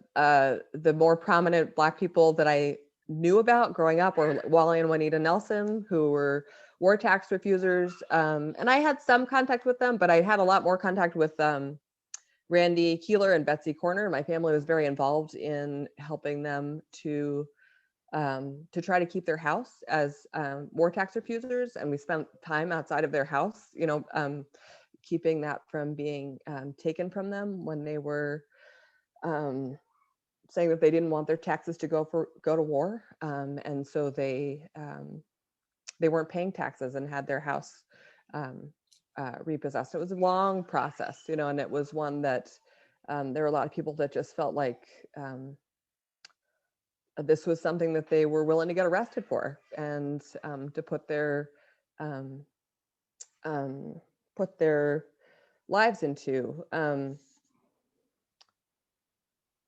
more prominent Black people that I knew about growing up were Wally and Juanita Nelson, who were war tax refusers. And I had some contact with them, but I had a lot more contact with Randy Keeler and Betsy Corner. My family was very involved in helping them to try to keep their house as war tax refusers. And we spent time outside of their house, keeping that from being taken from them when they were saying that they didn't want their taxes to go to war. And so they weren't paying taxes and had their house repossessed. It was a long process, and it was one that there were a lot of people that just felt like this was something that they were willing to get arrested for, and to put their lives into.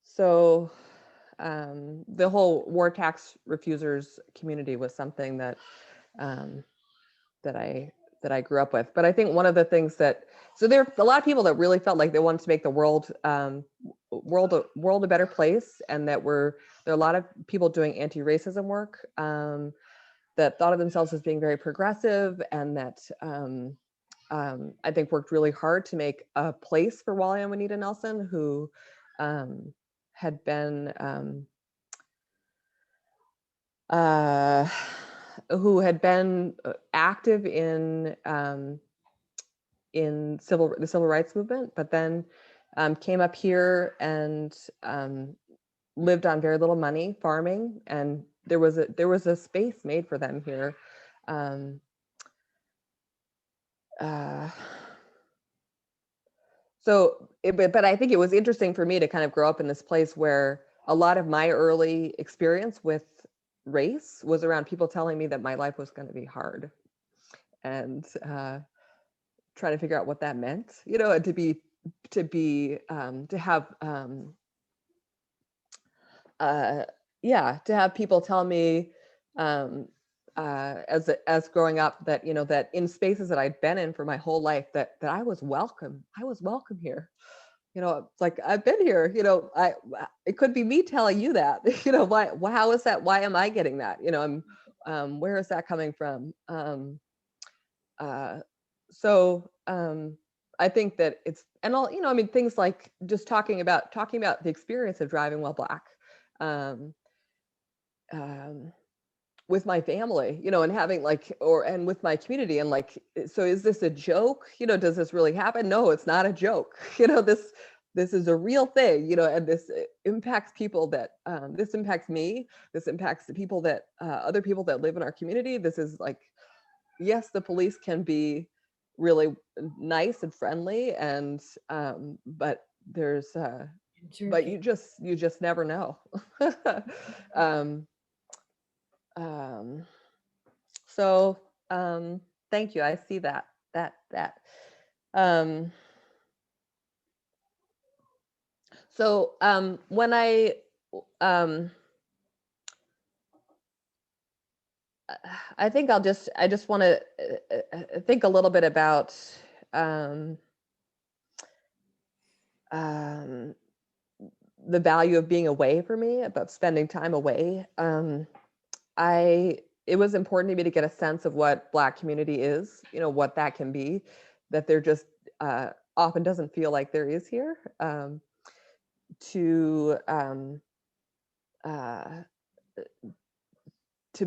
So the whole war tax refusers community was something that that I grew up with. But I think one of the things so there are a lot of people that really felt like they wanted to make the world a better place, and that there are a lot of people doing anti-racism work that thought of themselves as being very progressive, and that I think worked really hard to make a place for Wally and Juanita Nelson, who had been active in the civil rights movement, but then came up here and lived on very little money, farming, and there was a space made for them here. But I think it was interesting for me to kind of grow up in this place where a lot of my early experience with race was around people telling me that my life was going to be hard, and trying to figure out what that meant, and to have people tell me as growing up that that in spaces that I'd been in for my whole life that I was welcome here. It's like, I've been here, it could be me telling you that, why, how is that? Why am I getting that? Where is that coming from? So I think that it's, and all, things like just talking about the experience of driving while Black, with my family, and having and with my community, and so is this a joke? Does this really happen? No, it's not a joke. This is a real thing, and this impacts people that, this impacts me. This impacts the people that, other people that live in our community. This is yes, the police can be really nice and friendly, and, but there's, but you just never know. So thank you. I see that. So when I think I just want to think a little bit about the value of being away for me, about spending time away. It was important to me to get a sense of what Black community is, what that can be, that there just often doesn't feel like there is here, to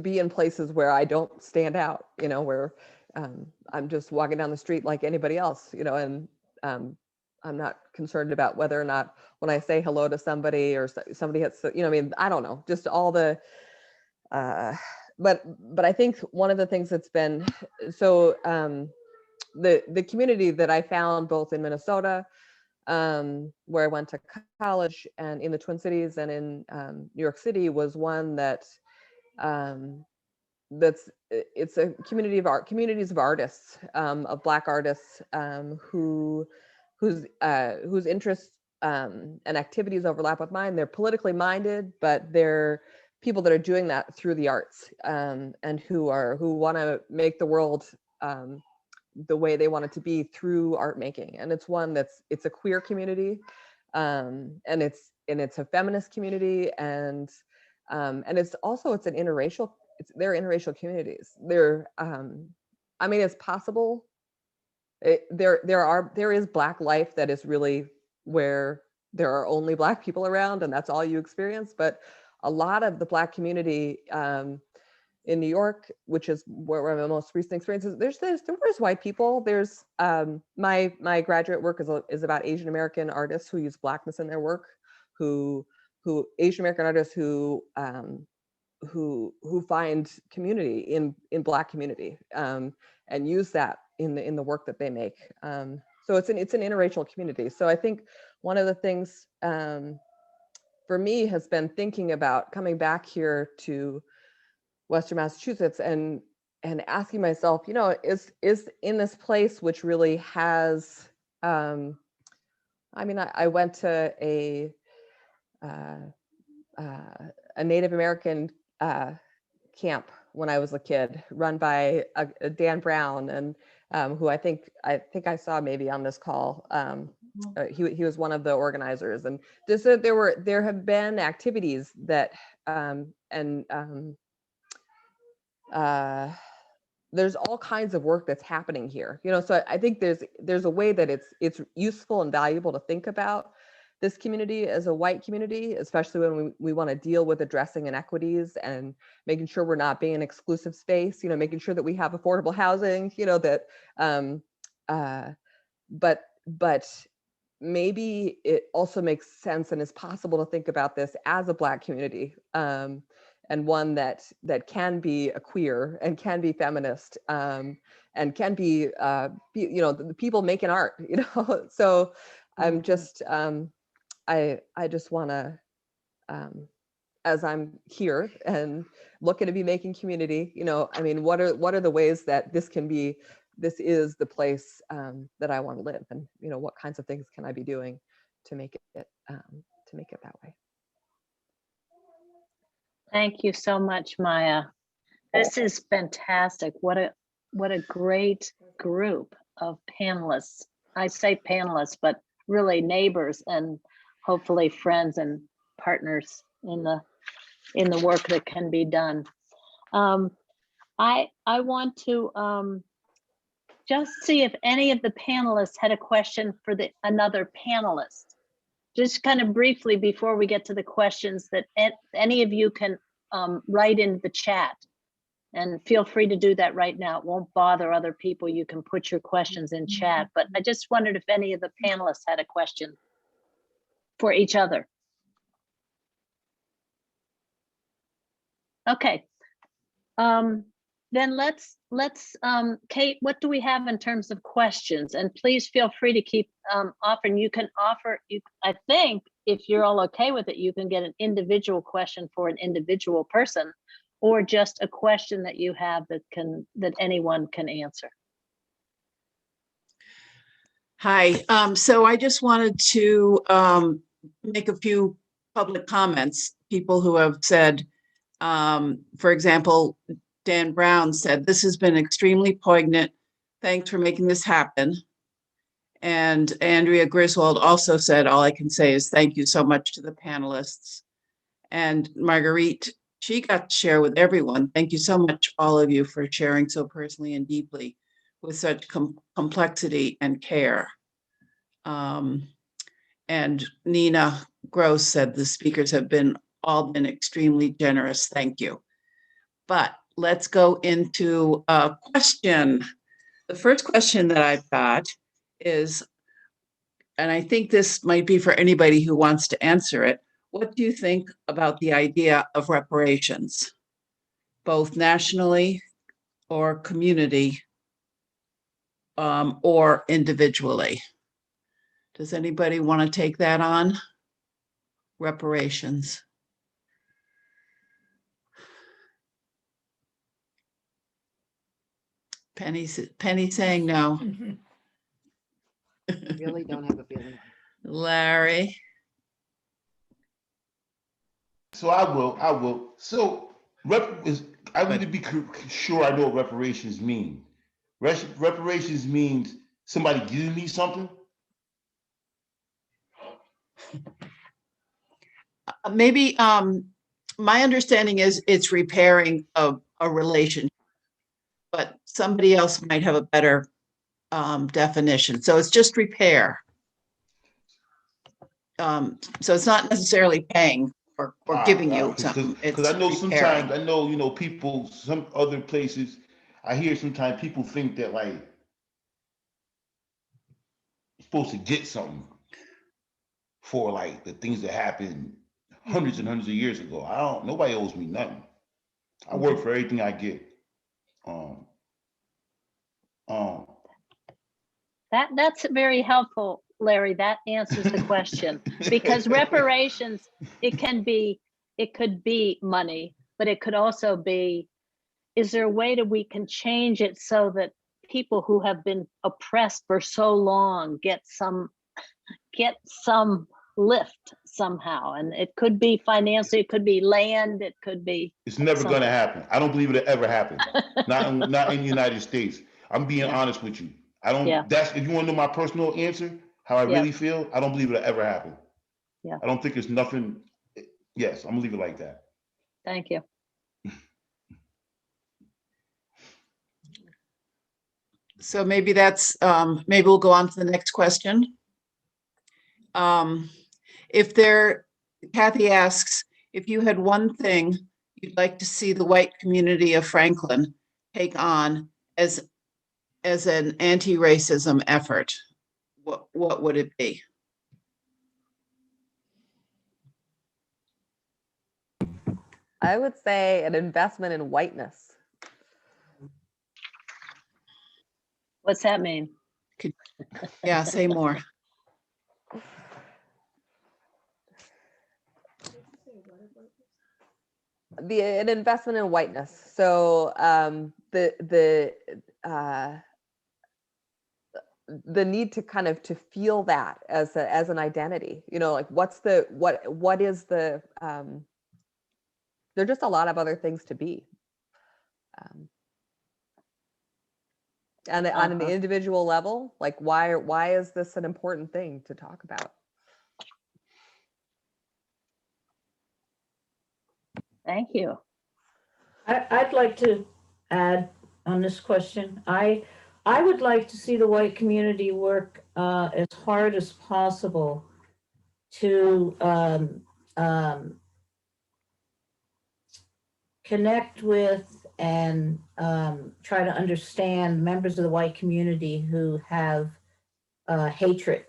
be in places where I don't stand out, where I'm just walking down the street like anybody else, and I'm not concerned about whether or not when I say hello to somebody or somebody has, I don't know, just all the, but I think one of the things that's been, so the community that I found both in Minnesota, where I went to college, and in the Twin Cities and in New York City, was one that it's a communities of artists, of Black artists, whose interests and activities overlap with mine. They're politically minded, but they're people that are doing that through the arts, and who want to make the world the way they want it to be through art making. And it's one it's a queer community, and it's a feminist community, and it's also it's they're interracial communities. I mean, it's possible. There is Black life that is really where there are only Black people around, and that's all you experience. But a lot of the Black community in New York, which is where my most recent experiences, there's white people. There's my graduate work is about Asian American artists who use Blackness in their work, who Asian American artists who find community in Black community, and use that in the work that they make. So it's an interracial community. So I think one of the things for me has been thinking about coming back here to Western Massachusetts and asking myself, is in this place which really has, I mean, I went to a Native American camp when I was a kid, run by Dan Brown, and who I think I saw maybe on this call. He was one of the organizers, and there have been activities that there's all kinds of work that's happening here. So I think there's a way that it's useful and valuable to think about this community as a white community, especially when we want to deal with addressing inequities and making sure we're not being an exclusive space, making sure that we have affordable housing, but maybe it also makes sense and is possible to think about this as a Black community, and one that can be a queer and can be feminist, and can be the people making art, So I'm just I just want to, as I'm here and looking to be making community, I mean, what are the ways that this is the place that I want to live, and what kinds of things can I be doing to make it that way. Thank you so much, Maya. This is fantastic. What a great group of panelists. I say panelists, but really neighbors and hopefully friends and partners in the work that can be done. I want to just see if any of the panelists had a question for another panelist. Just kind of briefly before we get to the questions, that any of you can write in the chat, and feel free to do that right now. It won't bother other people. You can put your questions in chat, but I just wondered if any of the panelists had a question for each other. Okay. Then let's Kate, what do we have in terms of questions? And please feel free to keep offering. You can offer, I think if you're all okay with it, you can get an individual question for an individual person, or just a question that you have that anyone can answer. Hi, so I just wanted to make a few public comments. People who have said, for example, Dan Brown said, "This has been extremely poignant. Thanks for making this happen." And Andrea Griswold also said, "All I can say is thank you so much to the panelists." And Marguerite, she got to share with everyone. Thank you so much, all of you, for sharing so personally and deeply with such complexity and care. And Nina Gross said the speakers have all been extremely generous. Thank you. But let's go into a question. The first question that I've got is, and I think this might be for anybody who wants to answer it, what do you think about the idea of reparations, both nationally or community, or individually? Does anybody want to take that on? Reparations. Penny saying no. Really don't have a feeling. I Larry? So I will. So I need to be sure I know what reparations mean. Reparations means somebody giving me something. Maybe, my understanding is it's repairing a relationship, but somebody else might have a better definition. So it's just repair. So it's not necessarily paying or giving you something. Because I know sometimes people, some other places, I hear sometimes people think that like you're supposed to get something for like the things that happened hundreds and hundreds of years ago. Nobody owes me nothing. I work for everything I get. That's very helpful, Larry. That answers the question. Because reparations, it could be money, but it could also be, is there a way that we can change it so that people who have been oppressed for so long get some lift somehow? And it could be financially, it could be land, it could be. It's never something. gonna happen. I don't believe it'll ever happen. Not in the United States. I'm being honest with you. I don't. Yeah. That's if you want to know my personal answer, how I really feel. I don't believe it'll ever happen. Yeah. I don't think it's nothing. Yes, I'm gonna leave it like that. Thank you. So maybe maybe we'll go on to the next question. Kathy asks, if you had one thing you'd like to see the white community of Franklin take on as an anti-racism effort, what would it be? I would say an investment in whiteness. What's that mean? Yeah, say more. An investment in whiteness. So the need to kind of to feel that as an identity, like what is the there's just a lot of other things to be, and on an individual level, like why is this an important thing to talk about? Thank you. I'd like to add on this question. I would like to see the white community work as hard as possible to connect with and try to understand members of the white community who have hatred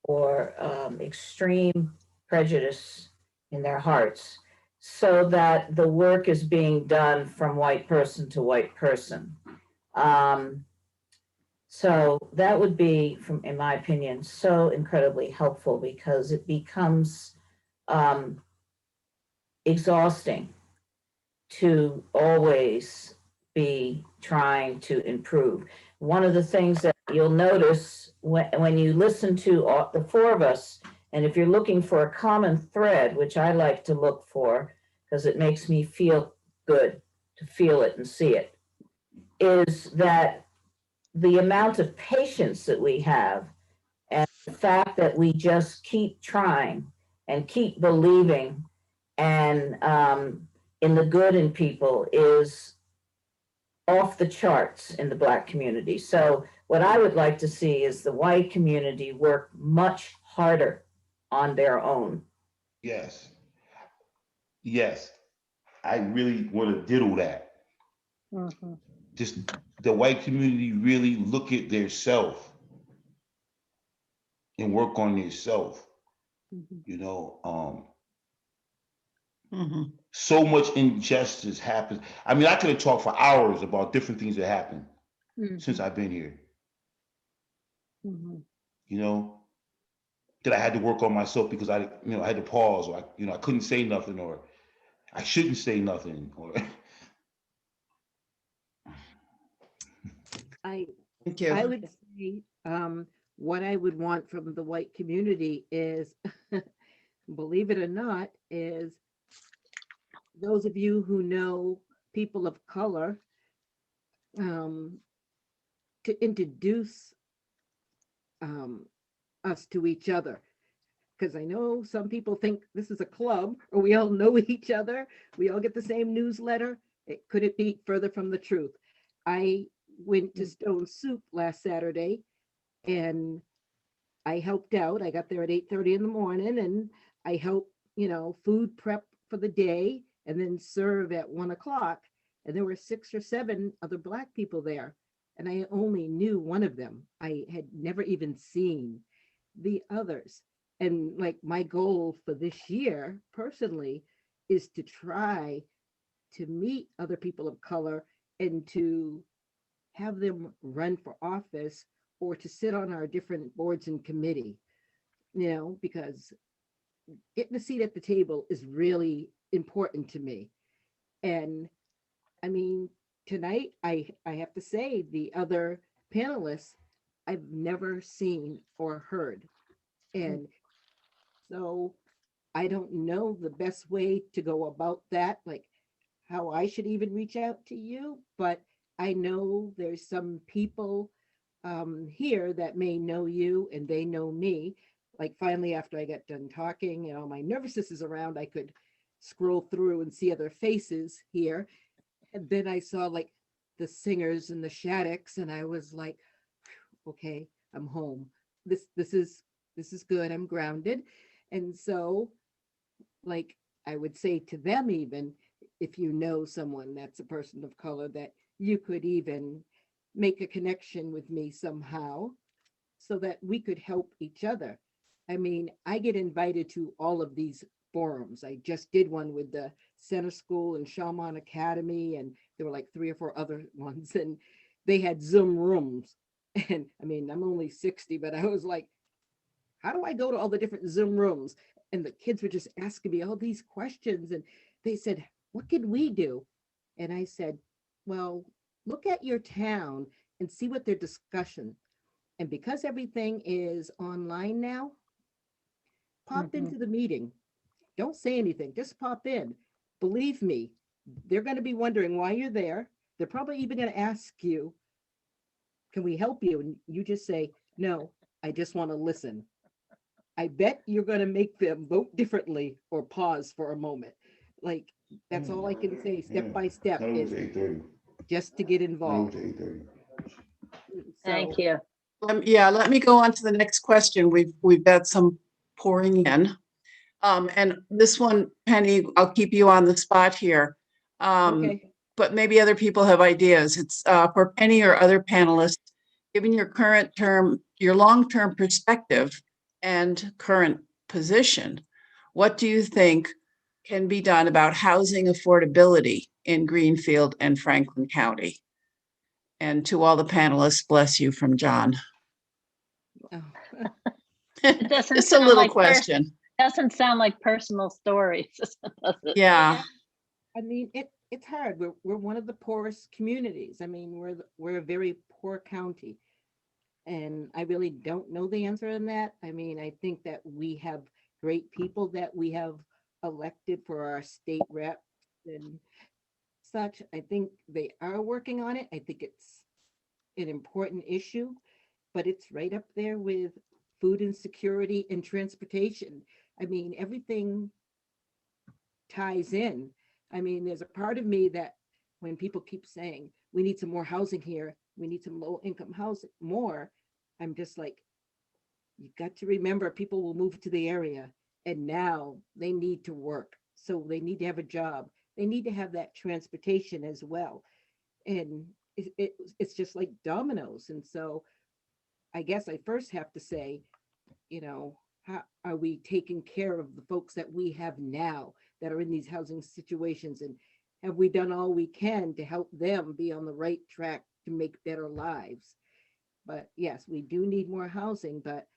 or extreme prejudice in their hearts, so that the work is being done from white person to white person. So that would be, in my opinion, so incredibly helpful, because it becomes exhausting to always be trying to improve. One of the things that you'll notice when you listen to the four of us, and if you're looking for a common thread, which I like to look for because it makes me feel good to feel it and see it, is that the amount of patience that we have and the fact that we just keep trying and keep believing and in the good in people is off the charts in the Black community. So what I would like to see is the white community work much harder on their own. Yes. Yes. I really want to diddle that. Mm-hmm. Just the white community really look at their self and work on their self. So much injustice happens. I mean, I could have talked for hours about different things that happened since I've been here. That I had to work on myself because I had to pause, or I couldn't say nothing, or I shouldn't say nothing, or Thank you. I would say what I would want from the white community is, believe it or not, is those of you who know people of color, um, to introduce us to each other. Because I know some people think this is a club or we all know each other. We all get the same newsletter. Could it be further from the truth? I went to Stone Soup last Saturday and I helped out. I got there at 8:30 in the morning and I helped, food prep for the day and then serve at 1 o'clock. And there were 6 or 7 other Black people there. And I only knew one of them. I had never even seen the others. And like my goal for this year personally is to try to meet other people of color and to have them run for office or to sit on our different boards and committee, because getting a seat at the table is really important to me. And I mean, tonight, I have to say the other panelists I've never seen or heard. And so I don't know the best way to go about that, like how I should even reach out to you, but I know there's some people here that may know you and they know me. Like finally, after I got done talking, my nervousness is around, I could scroll through and see other faces here. And then I saw like the singers and the Shaddocks, and I was like, okay, I'm home. This is good. I'm grounded. And so, like, I would say to them, even if you know someone that's a person of color, that you could even make a connection with me somehow so that we could help each other. I mean, I get invited to all of these forums. I just did one with the Center School and Shaman Academy, and there were like 3 or 4 other ones, and they had Zoom rooms. And I mean, I'm only 60, but I was like, how do I go to all the different Zoom rooms? And the kids were just asking me all these questions. And they said, what can we do? And I said, well, look at your town and see what their discussion. And because everything is online now, pop into the meeting. Don't say anything, just pop in. Believe me, they're going to be wondering why you're there. They're probably even going to ask you, can we help you? And you just say, no, I just want to listen. I bet you're going to make them vote differently or pause for a moment. Like, that's all I can say step by step is just to get involved. Thank you. Yeah, let me go on to the next question. We've got some pouring in. And this one, Penny, I'll keep you on the spot here. Okay. But maybe other people have ideas. It's for Penny or other panelists, given your current term, your long-term perspective and current position, what do you think can be done about housing affordability in Greenfield and Franklin County? And to all the panelists, bless you from John. Oh. It doesn't Just a sound little like question. doesn't sound like personal stories, does it? Yeah. I mean, it's hard. We're one of the poorest communities. I mean, we're a very poor county. And I really don't know the answer on that. I mean, I think that we have great people that we have elected for our state reps and such. I think they are working on it. I think it's an important issue, but it's right up there with food insecurity and transportation. I mean, everything ties in. I mean, there's a part of me that when people keep saying, we need some more housing here, we need some low income housing more, I'm just like, you got to remember people will move to the area and now they need to work. So they need to have a job. They need to have that transportation as well. And it's just like dominoes. And so I guess I first have to say, how are we taking care of the folks that we have now that are in these housing situations? And have we done all we can to help them be on the right track to make better lives? But yes, we do need more housing, but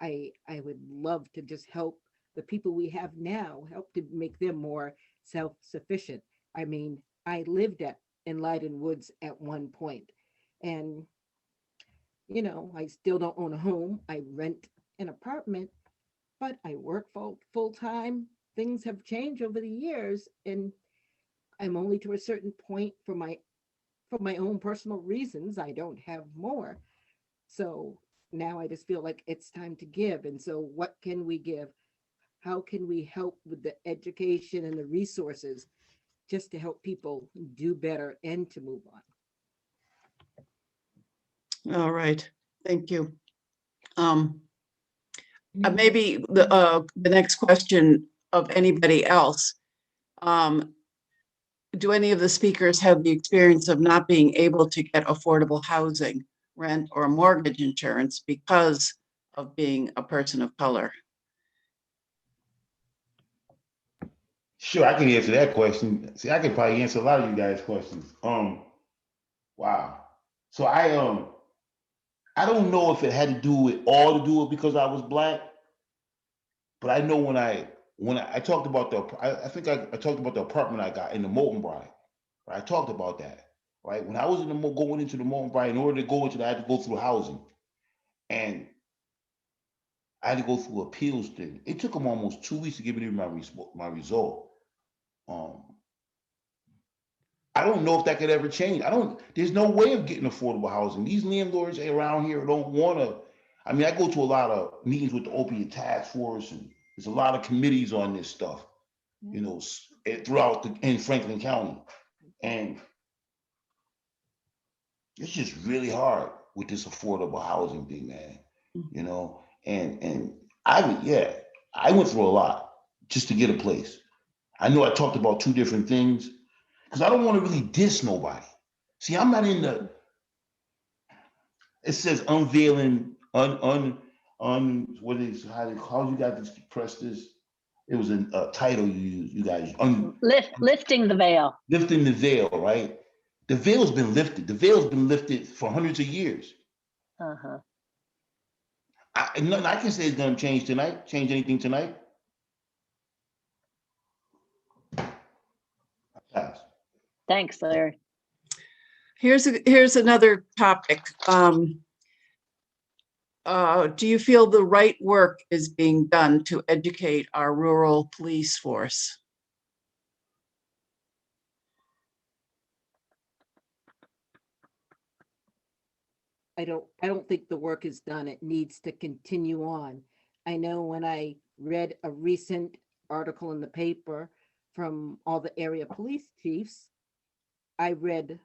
I would love to just help the people we have now, help to make them more self-sufficient. I mean, I lived in Leiden Woods at one point, and I still don't own a home. I rent an apartment, but I work full time. Things have changed over the years, and I'm only to a certain point for my own personal reasons. I don't have more. So now I just feel like it's time to give. And so what can we give? How can we help with the education and the resources just to help people do better and to move on? All right, thank you. Maybe the next question of anybody else. Do any of the speakers have the experience of not being able to get affordable housing, rent, or mortgage insurance because of being a person of color? Sure, I can answer that question. See, I can probably answer a lot of you guys' questions. Wow. So I don't know if it had to do it because I was black, but I know when I talked about I think I talked about the apartment I got in the Molten Bride. Right? I talked about that. Right? When I was going into the Molten Bride, in order to go into that, I had to go through housing. And I had to go through appeals thing. It took them almost 2 weeks to give me my result. I don't know if that could ever change. There's no way of getting affordable housing. These landlords around here don't want to. I mean, I go to a lot of meetings with the opiate task force, and there's a lot of committees on this stuff, throughout in Franklin County. And it's just really hard with this affordable housing thing, man. And I went through a lot just to get a place. I know I talked about two different things because I don't want to really diss nobody. See, I'm not in the. It says unveiling what is how you guys press this? It was a title you guys Lifting the veil. lifting the veil, right? The veil's been lifted. The veil's been lifted for hundreds of years. Uh-huh. Nothing I can say is going to change tonight. Change anything tonight? Pass. Thanks, Larry. Here's another topic. Do you feel the right work is being done to educate our rural police force? I don't think the work is done. It needs to continue on. I know when I read a recent article in the paper from all the area police chiefs, I read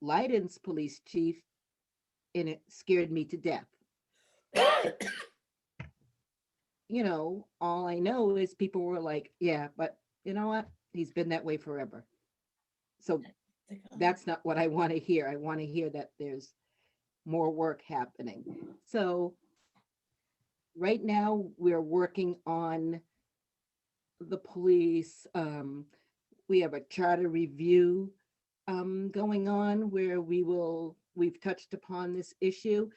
Leiden's police chief and it scared me to death. All I know is people were like, yeah, but you know what? He's been that way forever. So that's not what I want to hear. I want to hear that there's more work happening. So right now we're working on the police. We have a charter review going on where we've touched upon this issue.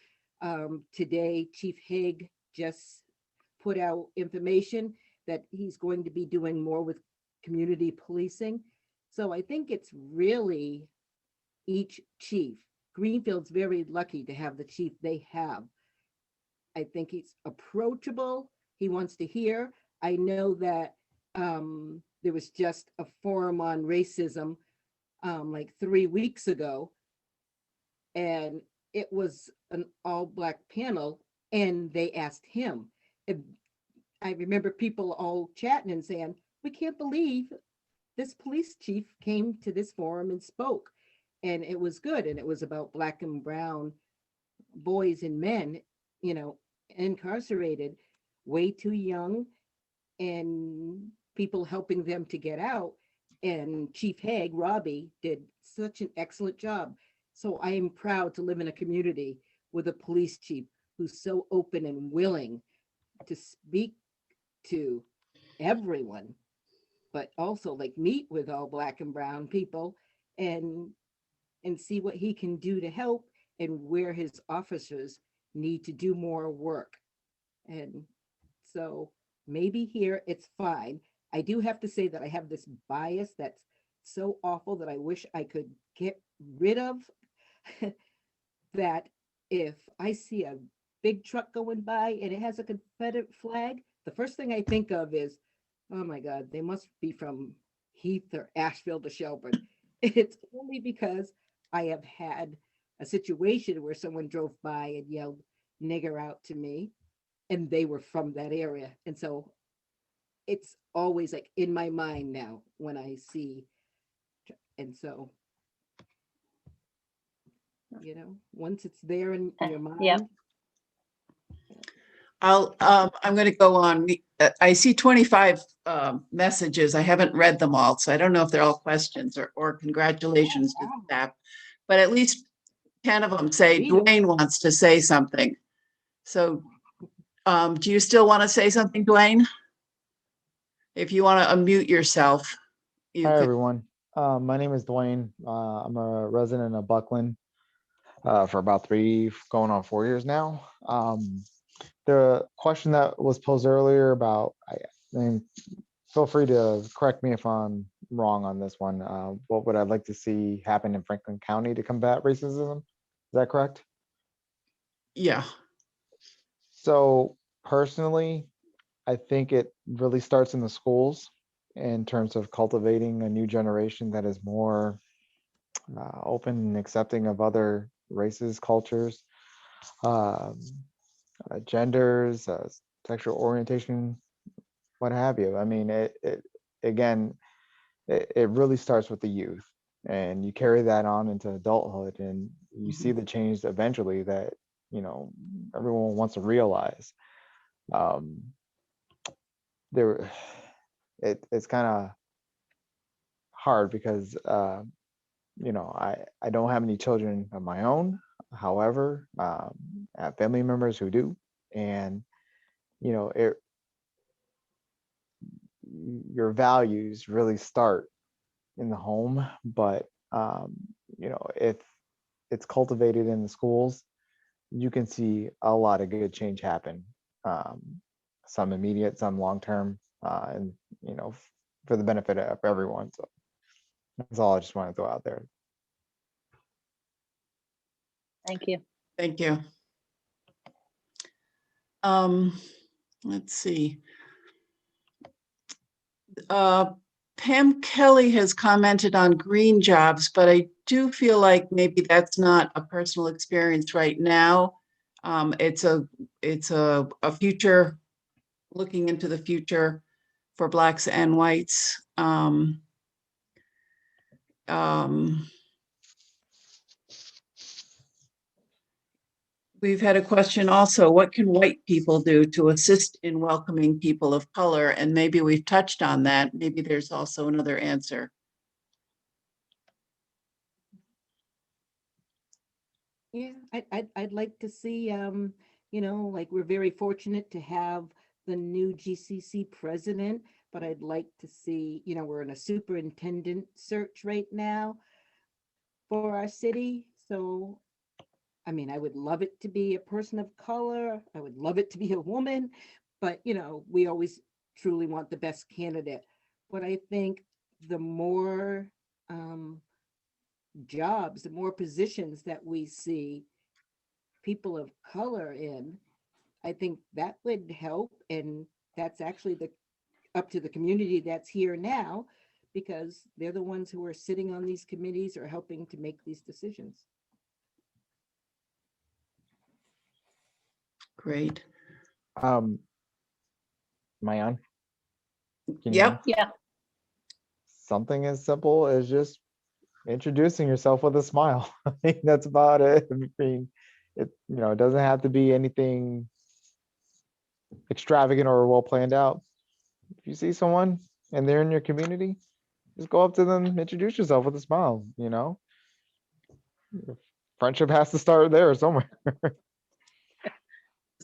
Today, Chief Haig just put out information that he's going to be doing more with community policing. So I think it's really each chief. Greenfield's very lucky to have the chief they have. I think he's approachable. He wants to hear. I know that there was just a forum on racism like 3 weeks ago, and it was an all-black panel, and they asked him. I remember people all chatting and saying, we can't believe this police chief came to this forum and spoke. And it was good. And it was about Black and brown boys and men, incarcerated way too young, and people helping them to get out. And Chief Haig, Robbie, did such an excellent job. So I am proud to live in a community with a police chief who's so open and willing to speak to everyone, but also like meet with all Black and brown people and see what he can do to help and where his officers need to do more work. And so maybe here it's fine. I do have to say that I have this bias that's so awful that I wish I could get rid of. That if I see a big truck going by and it has a Confederate flag, the first thing I think of is, oh my God, they must be from Heath or Asheville to Shelburne. It's only because I have had a situation where someone drove by and yelled nigger out to me, and they were from that area. And so it's always like in my mind now when I see, and so, once it's there in your Yep. mind. I'm going to go on. I see 25 messages. I haven't read them all, so I don't know if they're all questions or congratulations to the staff. But at least 10 of them say Read 'em. Dwayne wants to say something. So do you still want to say something, Dwayne? If you want to unmute yourself, you Hi, could. everyone. My name is Dwayne. I'm a resident of Buckland for about 3 going on 4 years now. The question that was posed earlier about, and feel free to correct me if I'm wrong on this one. What would I like to see happen in Franklin County to combat racism? Is that correct? Yeah. So personally, I think it really starts in the schools in terms of cultivating a new generation that is more open and accepting of other races, cultures, um, genders, sexual orientation, what have you. I mean, again, it really starts with the youth, and you carry that on into adulthood, and you see the change eventually that everyone wants to realize. There, it's kind of hard because I don't have any children of my own. However, I have family members who do, and it your values really start in the home. But if it's cultivated in the schools, you can see a lot of good change happen. Some immediate, some long term, and for the benefit of everyone. So that's all I just want to throw out there. Thank you. Thank you. Let's see. Pam Kelly has commented on green jobs, but I do feel like maybe that's not a personal experience right now. It's a future, looking into the future for Blacks and whites. We've had a question also, what can white people do to assist in welcoming people of color? And maybe we've touched on that. Maybe there's also another answer. Yeah, I'd like to see, like we're very fortunate to have the new GCC president, but I'd like to see, we're in a superintendent search right now for our city. So, I mean, I would love it to be a person of color. I would love it to be a woman, but we always truly want the best candidate. But I think the more jobs, the more positions that we see people of color in, I think that would help. And that's actually up to the community that's here now, because they're the ones who are sitting on these committees or helping to make these decisions. Great. Am I on? Can you Yep. hear me? Yeah. Something as simple as just introducing yourself with a smile. I think that's about it. I mean, it doesn't have to be anything extravagant or well planned out. If you see someone and they're in your community, just go up to them, introduce yourself with a smile. Friendship has to start there somewhere.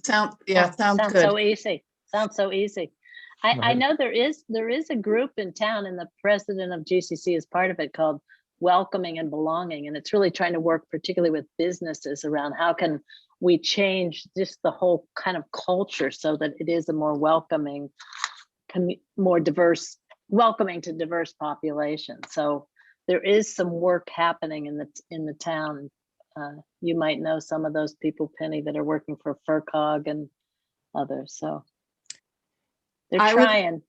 Sounds Sounds good. so easy. Sounds so easy. I Right. know there is a group in town, and the president of GCC is part of it, called Welcoming and Belonging. And it's really trying to work particularly with businesses around how can we change just the whole kind of culture so that it is a more welcoming, more diverse, welcoming to diverse population. So there is some work happening in the town. You might know some of those people, Penny, that are working for FERCog and others. So they're trying.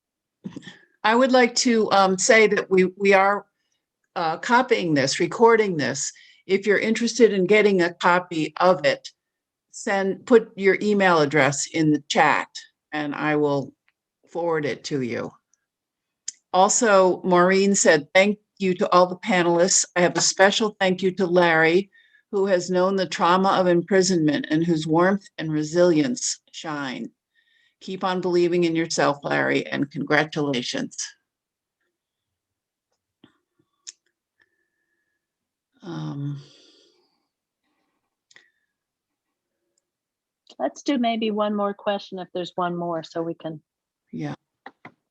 I would like to say that we are copying this, recording this. If you're interested in getting a copy of it, put your email address in the chat and I will forward it to you. Also, Maureen said, thank you to all the panelists. I have a special thank you to Larry, who has known the trauma of imprisonment and whose warmth and resilience shine. Keep on believing in yourself, Larry, and congratulations. Let's do maybe one more question if there's one more, so we can Yeah.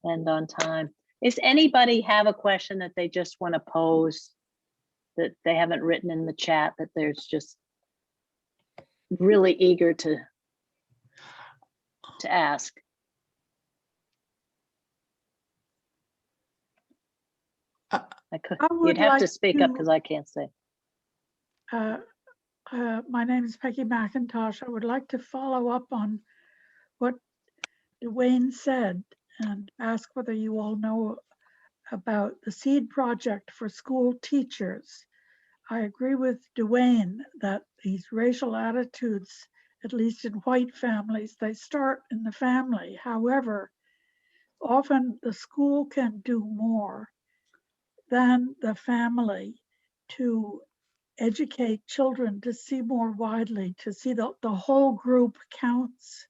end on time. Does anybody have a question that they just want to pose that they haven't written in the chat, that there's just really eager to ask? I could, I would you'd have to like speak up to- because I can't say. My name is Peggy McIntosh. I would like to follow up on what Dwayne said and ask whether you all know about the SEED project for school teachers. I agree with Dwayne that these racial attitudes, at least in white families, they start in the family. However, often the school can do more than the family to educate children to see more widely, to see the whole group counts,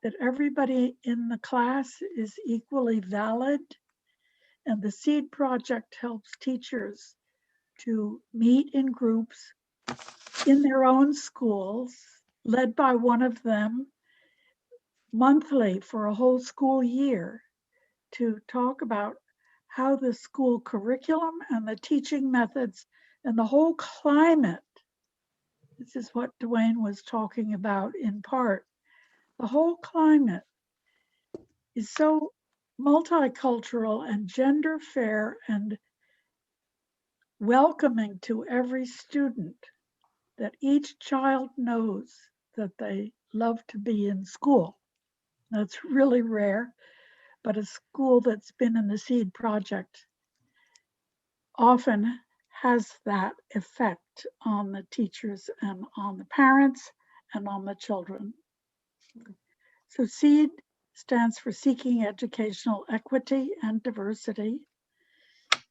that everybody in the class is equally valid. And the SEED project helps teachers to meet in groups in their own schools, led by one of them, monthly for a whole school year, to talk about how the school curriculum and the teaching methods and the whole climate, this is what Dwayne was talking about in part, the whole climate is so multicultural and gender fair and welcoming to every student that each child knows that they love to be in school. That's really rare, but a school that's been in the SEED project often has that effect on the teachers and on the parents and on the children. So SEED stands for Seeking Educational Equity and Diversity.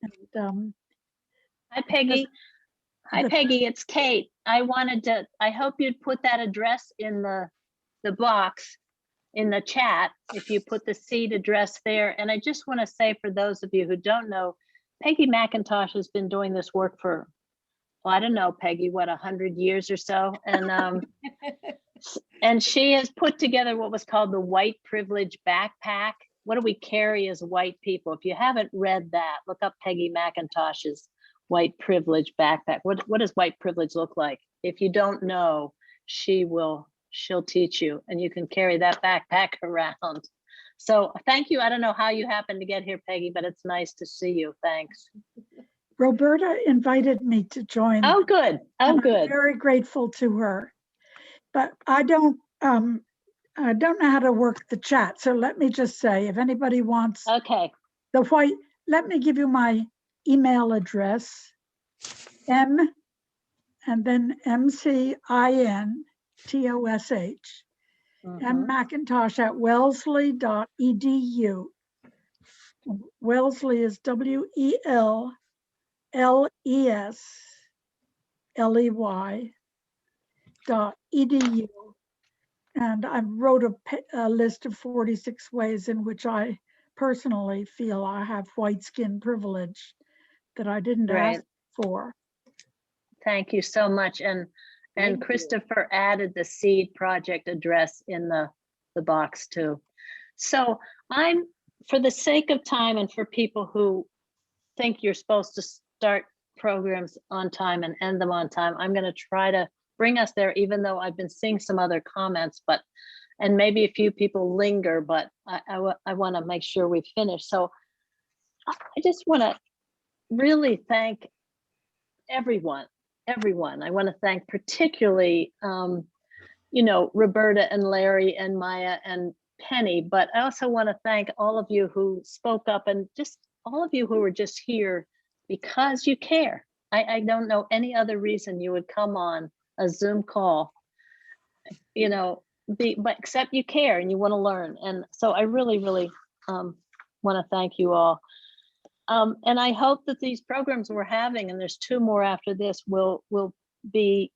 And Hi, Peggy. Hi, Peggy, it's Kate. I hope you'd put that address in the box in the chat, if you put the SEED address there. And I just want to say, for those of you who don't know, Peggy McIntosh has been doing this work for, well, I don't know, Peggy, what, 100 years or so? And and she has put together what was called the White Privilege Backpack. What do we carry as white people? If you haven't read that, look up Peggy McIntosh's White Privilege Backpack. What does white privilege look like? If you don't know, she'll teach you, and you can carry that backpack around. So thank you. I don't know how you happened to get here, Peggy, but it's nice to see you. Thanks. Roberta invited me to join. Oh, good. Oh, good. I'm very grateful to her. But I don't know how to work the chat. So let me just say, if anybody wants let me give you my email address, M and then MCINTOSH, mmcintosh@wellesley.edu. Wellesley is WELLESLEY.edu. And I wrote a list of 46 ways in which I personally feel I have white skin privilege that I didn't ask for. Thank you so much. And Christopher added the SEED project address in the box too. So for the sake of time and for people who think you're supposed to start programs on time and end them on time, I'm going to try to bring us there, even though I've been seeing some other comments, and maybe a few people linger, but I want to make sure we finish. So I just want to really thank everyone. I want to thank particularly, Roberta and Larry and Maya and Penny, but I also want to thank all of you who spoke up and just all of you who were just here because you care. I don't know any other reason you would come on a Zoom call, you know, but except you care and you want to learn. And so I really, really want to thank you all. And I hope that these programs we're having, and there's 2 more after this, will be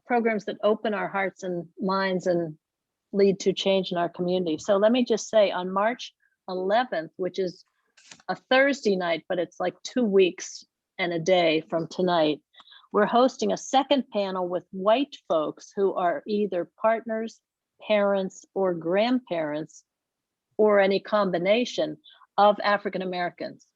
programs that open our hearts and minds and lead to change in our community. So let me just say, on March 11th, which is a Thursday night, but it's like 2 weeks and a day from tonight, we're hosting a second panel with white folks who are either partners, parents, or grandparents, or any combination of African Americans.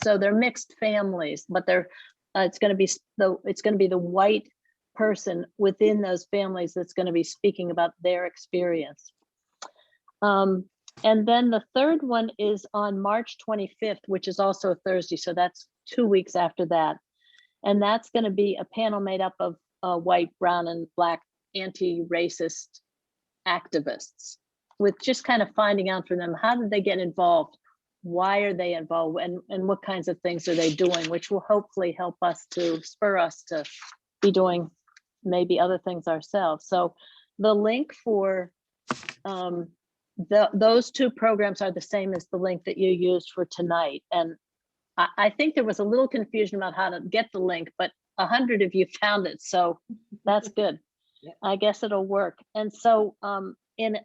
So they're mixed families, but they're it's going to be the white person within those families that's going to be speaking about their experience. And then the third one is on March 25th, which is also a Thursday. So that's 2 weeks after that. And that's going to be a panel made up of white, brown, and Black anti-racist activists, with just kind of finding out from them, how did they get involved? Why are they involved? And what kinds of things are they doing, which will hopefully help us to spur us to be doing maybe other things ourselves. So the link for those 2 programs are the same as the link that you used for tonight. And I think there was a little confusion about how to get the link, but 100 of you found it. So that's good. I guess it'll work. And so in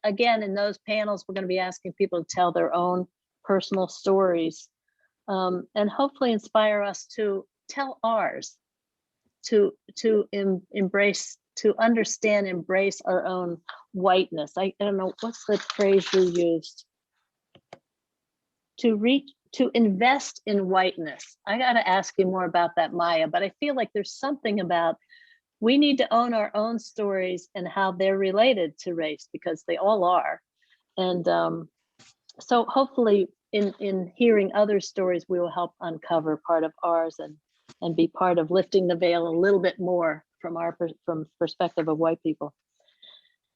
those panels, we're going to be asking people to tell their own personal stories and hopefully inspire us to tell ours, to embrace, to understand, embrace our own whiteness. I don't know, what's the phrase you used? To invest in whiteness. I got to ask you more about that, Maya, but I feel like there's something about, we need to own our own stories and how they're related to race, because they all are. And so hopefully in hearing other stories, we will help uncover part of ours and be part of lifting the veil a little bit more from perspective of white people.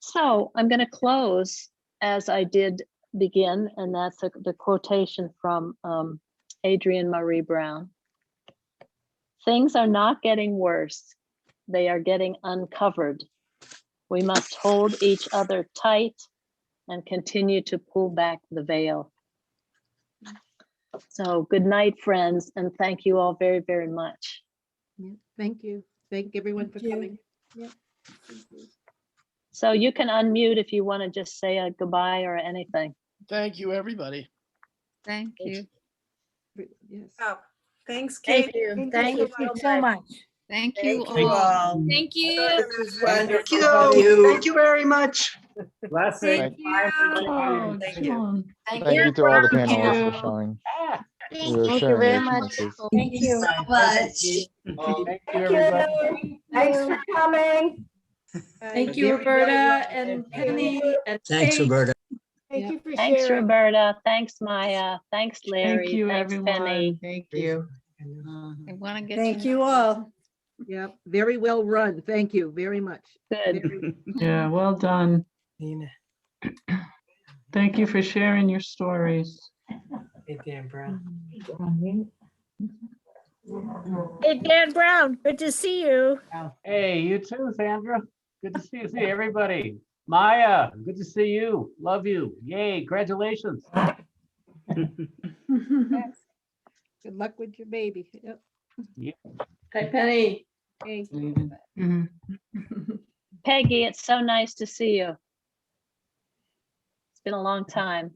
So I'm going to close as I did begin, and that's the quotation from Adrienne Marie Brown. Things are not getting worse. They are getting uncovered. We must hold each other tight and continue to pull back the veil. So good night, friends, and thank you all very, very much. Yeah, thank you. Thank everyone for coming. Yeah. So you can unmute if you want to just say a goodbye or anything. Thank you, everybody. Thank you. Yes. Oh, thanks, Thank Kate. you. Thank you so much. Thank Thank you you all. all. Thank you. This was Thank wonderful. you. Thank you very much. Thank Thank- you. Oh, Thank you. John. Thank you to all the Thank panelists you. for showing, Thank your you sharing very your much. experiences. Thank you so much. Thank you, everybody. Thanks for coming. Thank you, Roberta and Penny and Thanks, Kate. Roberta. Thank you for Thanks, sharing. Roberta. Thanks, Maya. Thanks, Larry. Thank you, Thanks, everyone. Penny. Thank you. I want to get Thank to you all. Yep, very well run. Thank you very much. Good. Very- Yeah, well done. Thank you for sharing your stories. Hey, Dan Brown, good to see you. Hey, you too, Sandra. Good to see everybody. Maya, good to see you. Love you. Yay, congratulations. Yes. Good luck with your baby. Yep. Hi, Penny. Hey. Peggy, it's so nice to see you. It's been a long time.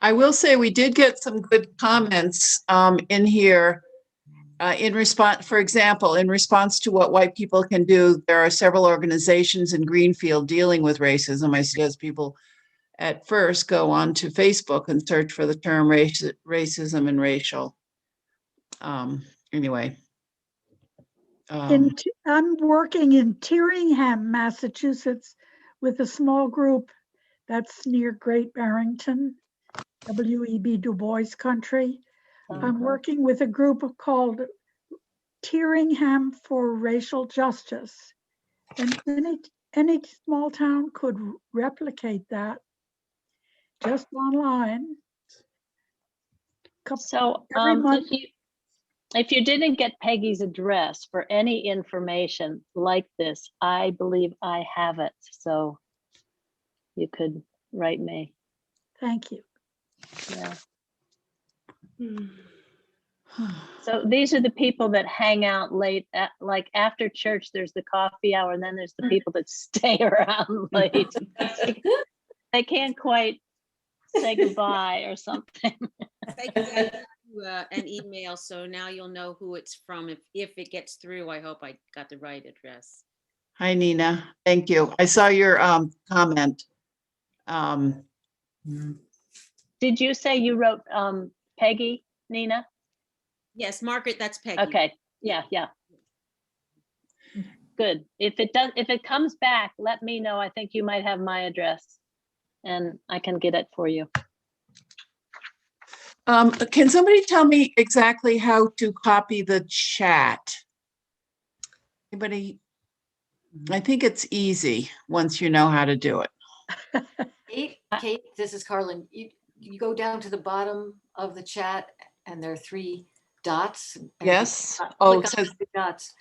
I will say we did get some good comments in here in response, for example, in response to what white people can do. There are several organizations in Greenfield dealing with racism. I suggest people at first go on to Facebook and search for the term racism and racial. Anyway. I'm working in Tyringham, Massachusetts, with a small group that's near Great Barrington, W.E.B. Du Bois country. I'm working with a group called Tyringham for Racial Justice. And any small town could replicate that just online. So Every month. if you didn't get Peggy's address for any information like this, I believe I have it. So you could write me. Thank you. Yeah. So these are the people that hang out late, like after church, there's the coffee hour, and then there's the people that stay around late. They can't quite say goodbye or something. I sent you, an email, so now you'll know who it's from. If it gets through, I hope I got the right address. Hi, Nina. Thank you. I saw your comment. Did you say you wrote Peggy, Nina? Yes, Margaret, that's Peggy. Okay, yeah. Good. If it comes back, let me know. I think you might have my address and I can get it for you. Can somebody tell me exactly how to copy the chat? Anybody? I think it's easy once you know how to do it. Kate, this is Carlin. You go down to the bottom of the chat and there are 3 dots. And Yes. click Oh, on it says the 3 dots.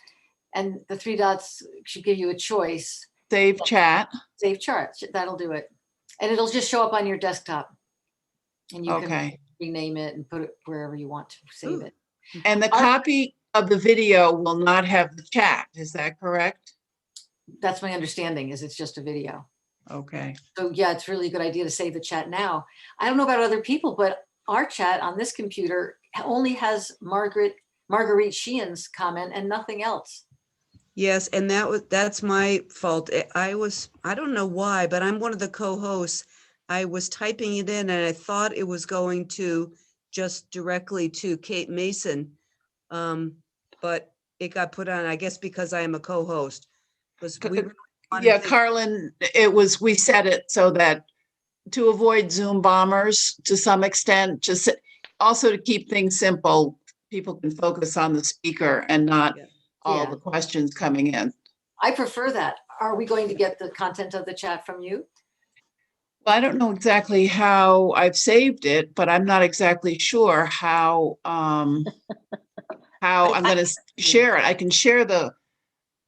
And the 3 dots should give you a choice. save chat. Save chart. That'll do it. And it'll just show up on your desktop. And you can rename it and put it wherever you want to save it. And the copy of the video will not have the chat. Is that correct? That's my understanding, is it's just a video. Okay. So yeah, it's really a good idea to save the chat now. I don't know about other people, but our chat on this computer only has Marguerite Sheehan's comment and nothing else. Yes, and that's my fault. I don't know why, but I'm one of the co-hosts. I was typing it in and I thought it was going to just directly to Kate Mason. But it got put on, I guess, because I am a co-host. Yeah, Carlin, we set it so that to avoid Zoom bombers to some extent, just also to keep things simple, people can focus on the speaker and not all the questions coming in. I prefer that. Are we going to get the content of the chat from you? Well, I don't know exactly how I've saved it, but I'm not exactly sure how I'm going to share it. I can share the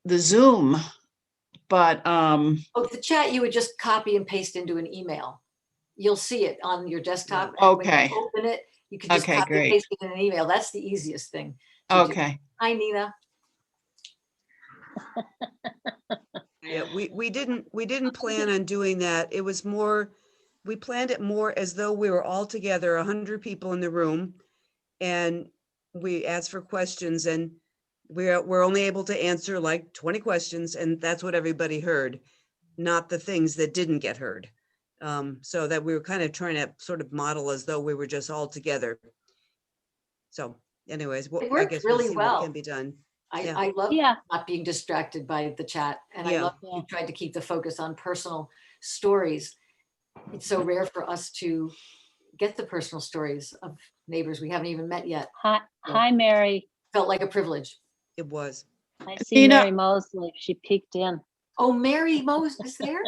Zoom, but the chat you would just copy and paste into an email. You'll see it on your desktop. Okay. When you open it, you can just copy and paste it in an email. That's the easiest thing. Okay. Hi, Nina. Yeah, we didn't plan on doing that. It was more, we planned it more as though we were all together, 100 people in the room, and we asked for questions, and we're only able to answer like 20 questions, and that's what everybody heard, not the things that didn't get heard. So that we were kind of trying to sort of model as though we were just all together. So anyways, I guess we'll see what can be done. I love not being distracted by the chat. And I love that you tried to keep the focus on personal stories. It's so rare for us to get the personal stories of neighbors we haven't even met yet. Hi, Mary. Felt like a privilege. It was. I see Mary Mosley. She peeked in. Oh, Mary Mosley is there?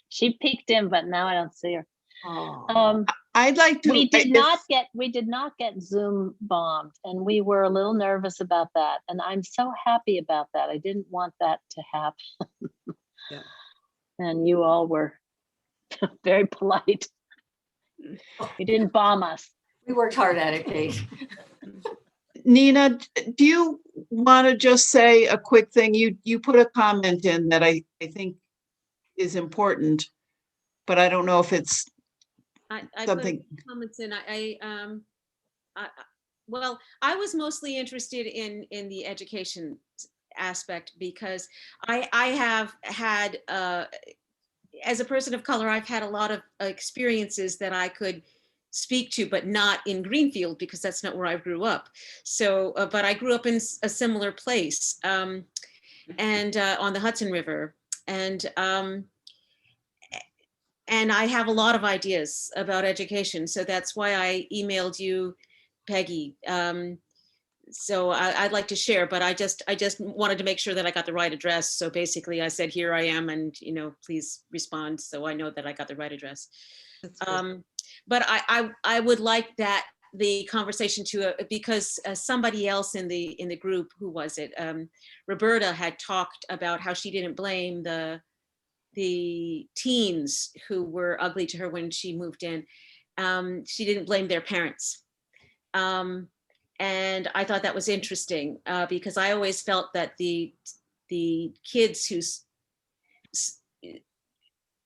She peeked in, but now I don't see her. Oh. I'd like to. We did not get Zoom bombed, and we were a little nervous about that. And I'm so happy about that. I didn't want that to happen. Yeah. And you all were very polite. You didn't bomb us. We worked hard at it, Kate. Nina, do you want to just say a quick thing? You put a comment in that I think is important, but I don't know if it's I something. put comments in. Well, I was mostly interested in the education aspect because I have had, as a person of color, I've had a lot of experiences that I could speak to, but not in Greenfield because that's not where I grew up. So, but I grew up in a similar place and on the Hudson River. And I have a lot of ideas about education. So that's why I emailed you, Peggy. so I'd like to share, but I just wanted to make sure that I got the right address. So basically I said, here I am, and, you know, please respond, so I know that I got the right address. That's good. But I would like that the conversation to, because somebody else in the group, who was it? Roberta had talked about how she didn't blame the teens who were ugly to her when she moved in. She didn't blame their parents. And I thought that was interesting, because I always felt that the kids who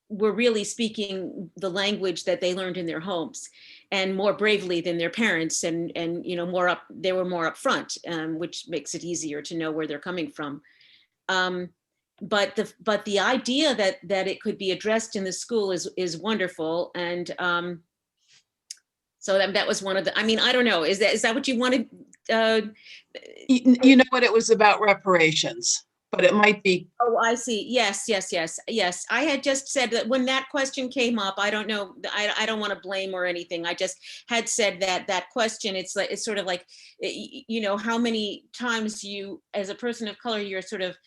were really speaking the language that they learned in their homes, and more bravely than their parents, and you know, they were more upfront, which makes it easier to know where they're coming from. But the idea that it could be addressed in the school is wonderful. And so that was one of the, I mean, I don't know, is that what you wanted? You know what, it was about reparations, but it might be. Oh, I see. Yes. I had just said that when that question came up, I don't know, I don't want to blame or anything. I just had said that question, it's sort of like, you know, how many times you, as a person of color, you're sort of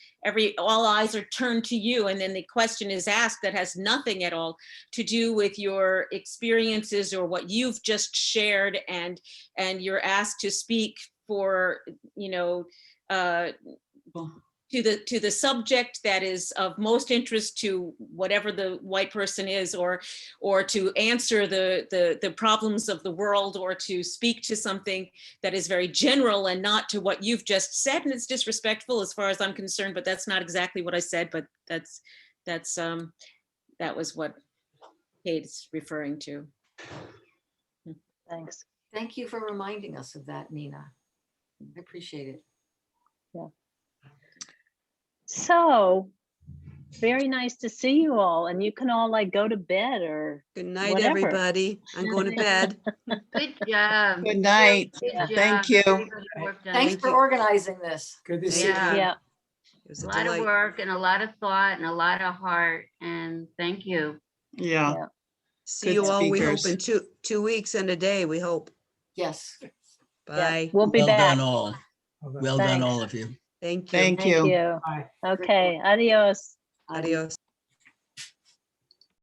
all eyes are turned to you, and then the question is asked that has nothing at all to do with your experiences or what you've just shared, and you're asked to speak for, you know, to the subject that is of most interest to whatever the white person is, or to answer the problems of the world, or to speak to something that is very general and not to what you've just said. And it's disrespectful as far as I'm concerned, but that's not exactly what I said, but that was what Kate's referring to. Thanks. Thank you for reminding us of that, Nina. I appreciate it. Yeah. So, very nice to see you all, and you can all like go to bed or Good night, whatever. everybody. I'm going to bed. Good job. Good night. Good job. Thank you. Very good work done. Thanks for organizing this. Good to see you. Yeah. Yeah. It was A a lot of delight. work and a lot of thought and a lot of heart, and thank you. Yeah. Yeah. See Good you all, we hope, speakers. in 2 weeks and a day, we hope. Yes. Yeah. Bye. We'll be Well back. done all. Well done Thanks. all of you. Thank you. Thank Thank you. you. Okay. Adios. Adios.